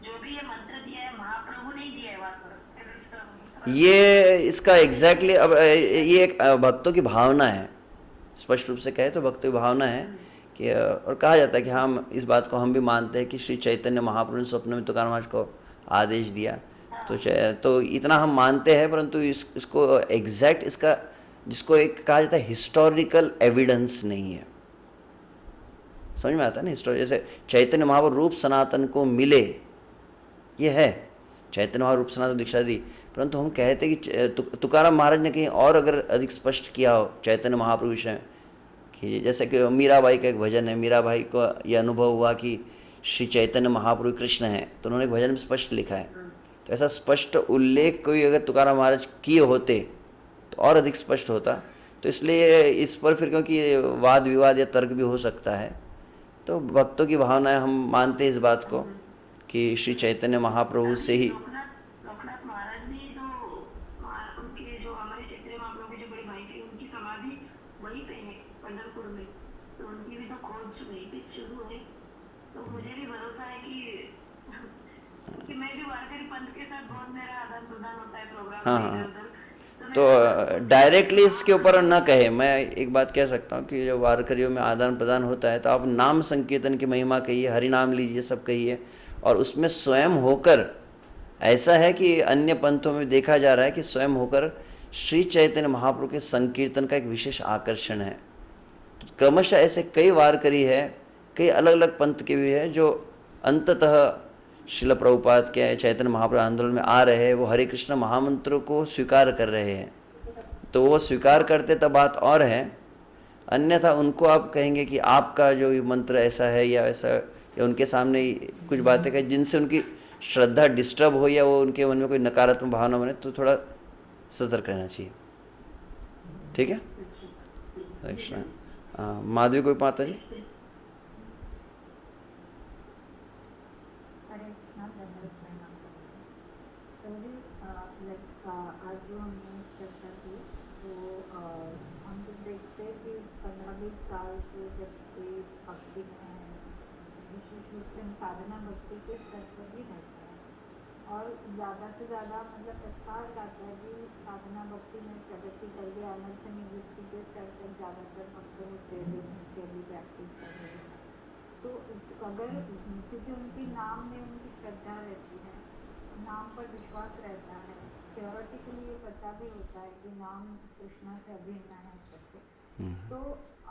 जो भी ये मंत्र दिया है महाप्रभु ने दिया है, ये इसका एग्जैक्टली अब ये एक भक्तों की भावना है, स्पष्ट रूप से कहे तो भक्तों की भावना है कि, और कहा जाता है कि हम इस बात को हम भी मानते हैं कि श्री चैतन्य महाप्रभु ने स्वप्न में तुकाराम महाराज को आदेश दिया। तो इतना हम मानते हैं, परंतु इसको एग्जैक्ट इसका जिसको एक कहा जाता है हिस्टोरिकल एविडेंस नहीं है। समझ में आता है ना, हिस्टोरी जैसे चैतन्य महाप्रभु रूप सनातन को मिले, ये है चैतन्य महाप्रभु रूप सनातन दीक्षा दी, परंतु हम कहते कि तुकाराम महाराज ने कहीं और अगर अधिक स्पष्ट किया हो चैतन्य महाप्रभु विषय कि जैसे कि मीराबाई का एक भजन है, मीराबाई को यह अनुभव हुआ कि श्री चैतन्य महाप्रभु कृष्ण हैं, तो उन्होंने एक भजन में स्पष्ट लिखा है। तो ऐसा स्पष्ट उल्लेख कोई अगर तुकाराम महाराज किए होते तो और अधिक स्पष्ट होता। तो इसलिए इस पर फिर क्योंकि वाद विवाद या तर्क भी हो सकता है, तो भक्तों की भावना है, हम मानते हैं इस बात को कि श्री चैतन्य महाप्रभु से ही लोकनाथ महाराज भी तो उनके जो हमारे चैतन्य महाप्रभु के जो बड़े भाई थे उनकी समाधि वहीं पे है पंढरपुर में, तो उनकी भी तो खोज वहीं पे शुरू है। तो मुझे भी भरोसा है कि मैं भी वारकरी पंथ के साथ बहुत मेरा आदान प्रदान होता है प्रोग्राम में इधर-उधर, तो डायरेक्टली इसके ऊपर न कहे, मैं एक बात कह सकता हूँ कि जब वारकरियों में आदान प्रदान होता है तो आप नाम संकीर्तन की महिमा कहिए, हरि नाम लीजिए, सब कहिए, और उसमें स्वयं होकर ऐसा है कि अन्य पंथों में देखा जा रहा है कि स्वयं होकर श्री चैतन्य महाप्रभु के संकीर्तन का एक विशेष आकर्षण है। तो क्रमशः ऐसे कई वारकरी है, कई अलग अलग पंथ के भी है जो अंततः श्रील प्रभुपाद के चैतन्य महाप्रभु आंदोलन में आ रहे हैं, वो हरे कृष्ण महामंत्र को स्वीकार कर रहे हैं। तो वो स्वीकार करते तब बात और है, अन्यथा उनको आप कहेंगे कि आपका जो मंत्र ऐसा है या ऐसा, या उनके सामने कुछ बातें कहें जिनसे उनकी श्रद्धा डिस्टर्ब हो या वो उनके मन में कोई नकारात्मक भावना बने, तो थोड़ा सतर्क रहना चाहिए। ठीक है? हरे कृष्ण। माधवी कोई माता जी? आज जो हमने चर्चा की तो हम जब देखते हैं कि 15-20 साल से जब से भक्ति में विशेष रूप से साधना भक्ति के स्तर पर ही रहता है, और ज़्यादा से ज़्यादा मतलब कहा जाता है कि साधना भक्ति में प्रगति करके अनर्थ निवृत्ति के स्तर तक ज़्यादातर भक्त होते हैं जो सिंसियरली प्रैक्टिस कर रहे हैं। तो अगर क्योंकि उनके नाम में उनकी श्रद्धा रहती है, नाम पर विश्वास रहता है, थियोरेटिकली ये पता भी होता है कि नाम कृष्णा से अभिन्न है करके। तो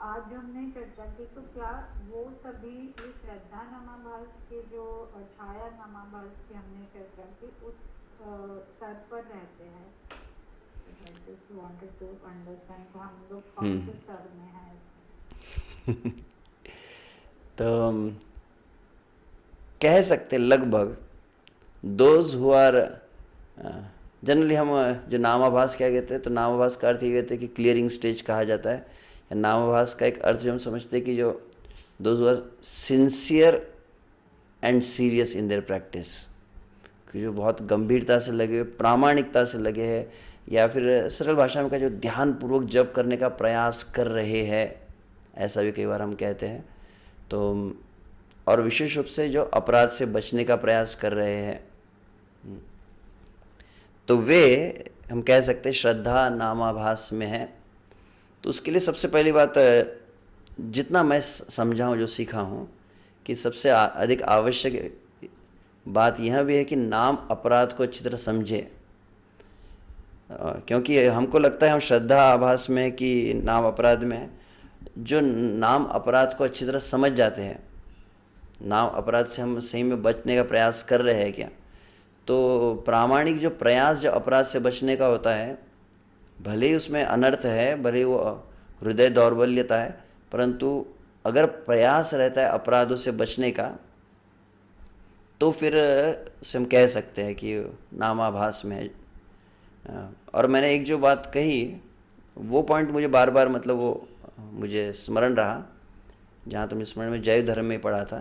आज हमने चर्चा की, तो क्या वो सभी ये श्रद्धा नामाभास के जो छाया नामाभास की हमने चर्चा की उस स्तर पर रहते हैं? I just wanted to understand कि हम लोग कौन से स्तर में हैं। तो कह सकते लगभग दोज हु आर जनरली, हम जो नामाभास क्या कहते हैं, तो नामाभास का अर्थ ये कहते हैं कि क्लियरिंग स्टेज कहा जाता है, या नामाभास का एक अर्थ जो हम समझते हैं कि जो those who are sincere and serious in their practice, कि जो बहुत गंभीरता से लगे हुए, प्रामाणिकता से लगे हैं, या फिर सरल भाषा में का जो ध्यानपूर्वक जप करने का प्रयास कर रहे हैं, ऐसा भी कई बार हम कहते हैं। तो और विशेष रूप से जो अपराध से बचने का प्रयास कर रहे हैं, तो वे हम कह सकते हैं श्रद्धा नामाभास में है। तो उसके लिए सबसे पहली बात, जितना मैं समझा हूँ, जो सीखा हूँ, कि सबसे अधिक आवश्यक बात यह भी है कि नाम अपराध को अच्छी तरह समझे, क्योंकि हमको लगता है हम श्रद्धा आभास में कि नाम अपराध में है। जो नाम अपराध को अच्छी तरह समझ जाते हैं, नाम अपराध से हम सही में बचने का प्रयास कर रहे हैं क्या, तो प्रामाणिक जो प्रयास जो अपराध से बचने का होता है, भले ही उसमें अनर्थ है, भले ही वो हृदय दौर्बल्यता है, परंतु अगर प्रयास रहता है अपराधों से बचने का, तो फिर उसे हम कह सकते हैं कि नामाभास में है। और मैंने एक जो बात कही, वो पॉइंट मुझे बार बार मतलब वो मुझे स्मरण रहा, जहाँ तुमने स्मरण में जैव धर्म में पढ़ा था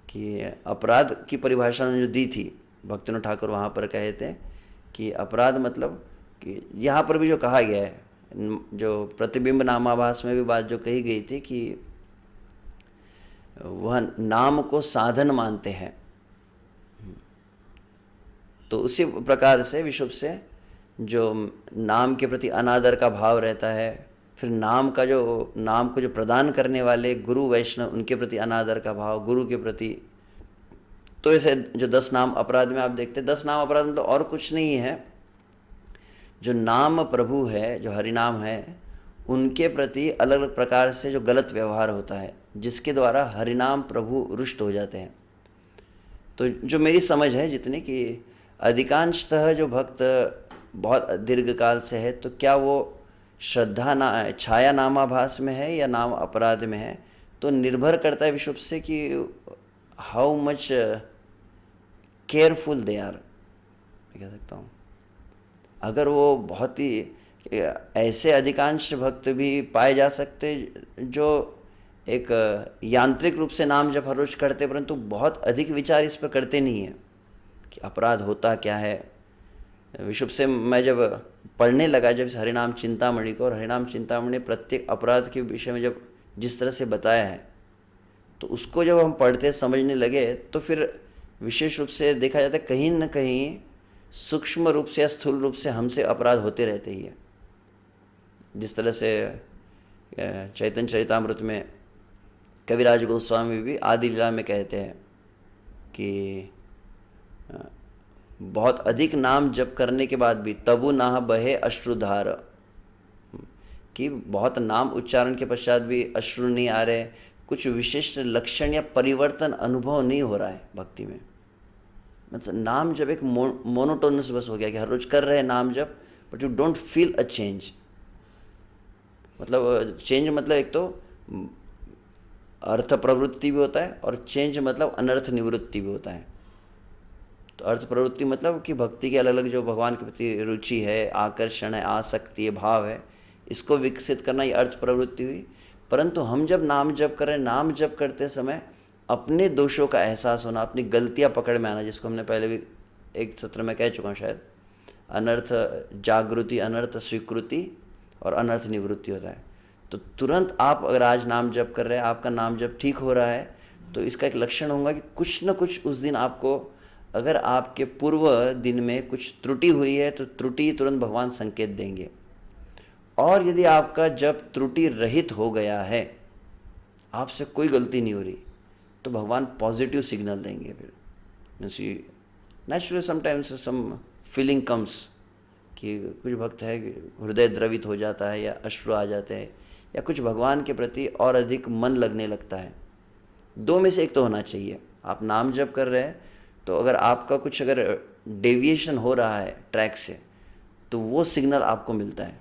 कि अपराध की परिभाषा उन्होंने जो दी थी, भक्तिविनोद ठाकुर वहाँ पर कहे थे कि अपराध मतलब कि यहाँ पर भी जो कहा गया है, जो प्रतिबिंब नामाभास में भी बात जो कही गई थी कि वह नाम को साधन मानते हैं। तो उसी प्रकार से विशुभ से जो नाम के प्रति अनादर का भाव रहता है, फिर नाम को जो प्रदान करने वाले गुरु वैष्णव, उनके प्रति अनादर का भाव, गुरु के प्रति। तो ऐसे जो 10 नाम अपराध में आप देखते हैं, 10 नाम अपराध मतलब और कुछ नहीं है, जो नाम प्रभु है, जो हरिनाम है, उनके प्रति अलग अलग प्रकार से जो गलत व्यवहार होता है, जिसके द्वारा हरिनाम प्रभु रुष्ट हो जाते हैं। तो जो मेरी समझ है जितनी, कि अधिकांशतः जो भक्त बहुत दीर्घ काल से है, तो क्या वो श्रद्धा छाया नामाभास में है या नाम अपराध में है, तो निर्भर करता है विशुभ से कि how much careful they are, मैं कह सकता हूँ। अगर वो बहुत ही ऐसे अधिकांश भक्त भी पाए जा सकते जो एक यांत्रिक रूप से नाम जब हर रोज करते, परंतु बहुत अधिक विचार इस पर करते नहीं है कि अपराध होता क्या है। विशुभ से मैं जब पढ़ने लगा, जब हरिनाम चिंतामणि को, और हरिनाम चिंतामणि प्रत्येक अपराध के विषय में जब जिस तरह से बताया है, तो उसको जब हम पढ़ते समझने लगे, तो फिर विशेष रूप से देखा जाता है कहीं न कहीं सूक्ष्म रूप से या स्थूल रूप से हमसे अपराध होते रहते ही है। जिस तरह से चैतन्य चरितामृत में कविराज गोस्वामी भी आदि लीला में कहते हैं कि बहुत अधिक नाम जप करने के बाद भी तबु नाह बहे अश्रुधार, कि बहुत नाम उच्चारण के पश्चात भी अश्रु नहीं आ रहे, कुछ विशिष्ट लक्षण या परिवर्तन अनुभव नहीं हो रहा है भक्ति में। मतलब नाम जब एक मोनोटोनस बस हो गया कि हर रोज कर रहे हैं नाम जप, but you don't feel a change. मतलब चेंज मतलब एक तो अर्थ प्रवृत्ति भी होता है, और चेंज मतलब अनर्थ निवृत्ति भी होता है। तो अर्थ प्रवृत्ति मतलब कि भक्ति के अलग अलग जो भगवान के प्रति रुचि है, आकर्षण है, आसक्ति है, भाव है, इसको विकसित करना, ये अर्थ प्रवृत्ति हुई। परंतु हम जब नाम जप करें, नाम जप करते समय अपने दोषों का एहसास होना, अपनी गलतियां पकड़ में आना, जिसको हमने पहले भी एक सत्र में कह चुका हूँ शायद, अनर्थ जागृति, अनर्थ स्वीकृति और अनर्थ निवृत्ति होता है। तो तुरंत आप अगर आज नाम जप कर रहे हैं, आपका नाम जप ठीक हो रहा है, तो इसका एक लक्षण होगा कि कुछ न कुछ उस दिन आपको, अगर आपके पूर्व दिन में कुछ त्रुटि हुई है, तो त्रुटि तुरंत भगवान संकेत देंगे। और यदि आपका जप त्रुटि रहित हो गया है, आपसे कोई गलती नहीं हो रही, तो भगवान पॉजिटिव सिग्नल देंगे फिर। Means naturally sometimes some feeling comes कि कुछ भक्त है कि हृदय द्रवित हो जाता है या अश्रु आ जाते हैं या कुछ भगवान के प्रति और अधिक मन लगने लगता है। दो में से एक तो होना चाहिए। आप नाम जप कर रहे हैं तो अगर आपका कुछ अगर डेविएशन हो रहा है ट्रैक से तो वो सिग्नल आपको मिलता है।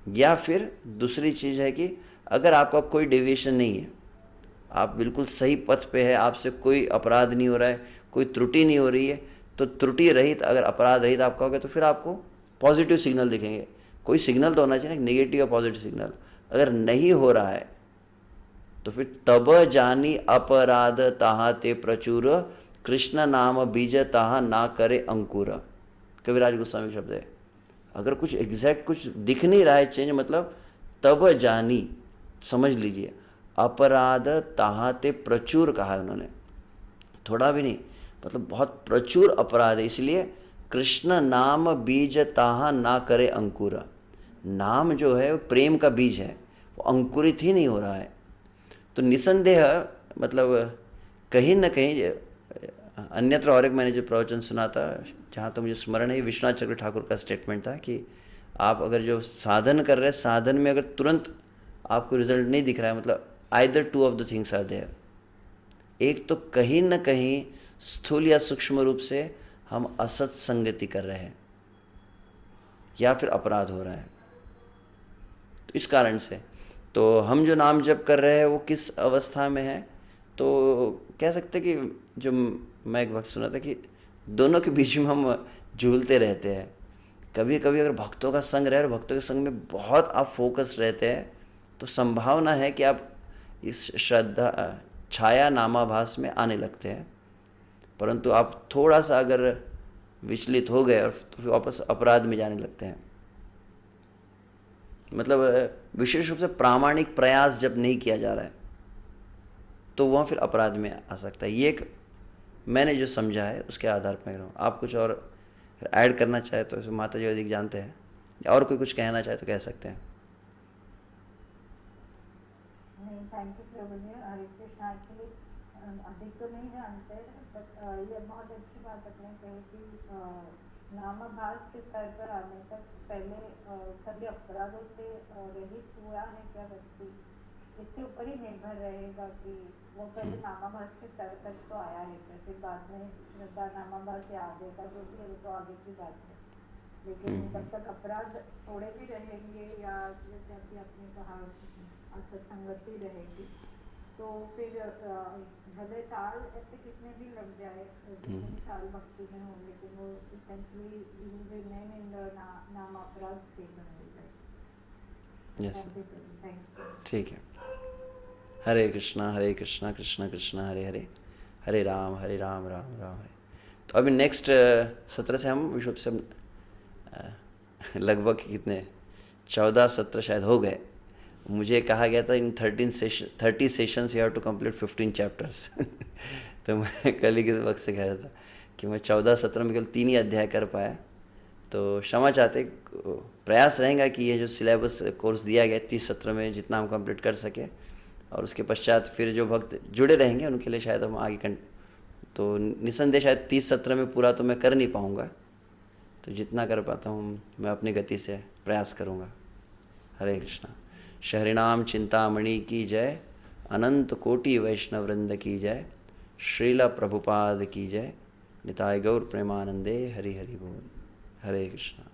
या फिर दूसरी चीज़ है कि अगर आपका कोई डेविएशन नहीं है, आप बिल्कुल सही पथ पे है, आपसे कोई अपराध नहीं हो रहा है, कोई त्रुटि नहीं हो रही है, तो त्रुटि रहित अगर अपराध रहित आप कहोगे तो फिर आपको पॉजिटिव सिग्नल दिखेंगे। कोई सिग्नल तो होना चाहिए ना, नेगेटिव या पॉजिटिव सिग्नल। अगर नहीं हो रहा है तो फिर तब जानी अपराध ताहा ते प्रचुर, कृष्ण नाम बीज ताहा ना करे अंकुर। कविराज गोस्वामी शब्द है। अगर कुछ एग्जैक्ट कुछ दिख नहीं रहा है चेंज, मतलब तब जानी, समझ लीजिए, अपराध ताहा ते प्रचुर कहा है उन्होंने, थोड़ा भी नहीं, मतलब बहुत प्रचुर अपराध है। इसलिए कृष्ण नाम बीज ताहा ना करे अंकुर। नाम जो है वो प्रेम का बीज है, वो अंकुरित ही नहीं हो रहा है। तो निसंदेह मतलब कहीं न कहीं अन्यत्र और एक मैंने जो प्रवचन सुना था, जहाँ तो मुझे स्मरण है, विश्वनाथ चक्र ठाकुर का स्टेटमेंट था कि आप अगर जो साधन कर रहे हैं, साधन में अगर तुरंत आपको रिजल्ट नहीं दिख रहा है, मतलब either two of the things are there. एक तो कहीं न कहीं स्थूल या सूक्ष्म रूप से हम असत संगति कर रहे हैं या फिर अपराध हो रहा है। तो इस कारण से तो हम जो नाम जप कर रहे हैं वो किस अवस्था में है, तो कह सकते कि जो मैं एक वक्त सुना था कि दोनों के बीच में हम झूलते रहते हैं। कभी कभी अगर भक्तों का संग रहे और भक्तों के संग में बहुत आप फोकस रहते हैं तो संभावना है कि आप इस श्रद्धा छाया नामाभास में आने लगते हैं। परंतु आप थोड़ा सा अगर विचलित हो गए और तो फिर वापस अपराध में जाने लगते हैं। मतलब विशेष रूप से प्रामाणिक प्रयास जब नहीं किया जा रहा है तो वह फिर अपराध में आ सकता है। ये एक मैंने जो समझा है उसके आधार पर कह रहा हूँ। आप कुछ और ऐड करना चाहे तो इसे माता जी अधिक जानते हैं, और कोई कुछ कहना चाहे तो कह सकते हैं। नहीं, thank you Prabhu ji. Hare Krishna. Actually अधिक तो नहीं जानते, बट ये बहुत अच्छी बात आपने कही कि नामाभास के स्तर पर आने तक पहले सभी अपराधों से रहित हुआ है क्या व्यक्ति, इसके ऊपर ही निर्भर रहेगा कि वो पहले नामाभास के स्तर तक तो आया है क्या, फिर बाद में श्रद्धा नामाभास या आगे का जो भी है वो तो आगे की बात है। लेकिन जब तक अपराध थोड़े भी रहेंगे या जैसे अभी आपने कहा असत्संगति रहेगी, तो फिर भले साल ऐसे कितने भी लग जाए, कितने भी साल भक्ति में हो, लेकिन वो essentially you will remain in the नाम अपराध state only, right? Yes, Thank you. ठीक है। हरे कृष्णा कृष्णा कृष्णा हरे हरे, हरे राम राम राम हरे। तो अभी नेक्स्ट सत्र से हम विश्व से लगभग कितने 14 सत्र शायद हो गए। मुझे कहा गया था in 30 sessions you have to complete 15 chapters. तो मैं कल ही किस वक्त से कह रहा था कि मैं 14 सत्र में केवल 3 ही अध्याय कर पाया। तो क्षमा चाहते, प्रयास रहेगा कि ये जो सिलेबस कोर्स दिया गया 30 सत्र में जितना हम कंप्लीट कर सके, और उसके पश्चात फिर जो भक्त जुड़े रहेंगे उनके लिए शायद हम आगे तो निसंदेह शायद 30 सत्र में पूरा तो मैं कर नहीं पाऊँगा, तो जितना कर पाता हूँ मैं अपनी गति से प्रयास करूँगा। हरे कृष्णा। शहरिणाम चिंतामणि की जय, अनंत कोटि वैष्णव वृंद की जय, श्रीला प्रभुपाद की जय, निताय गौर प्रेमानंदे हरि हरि बोल। हरे कृष्णा।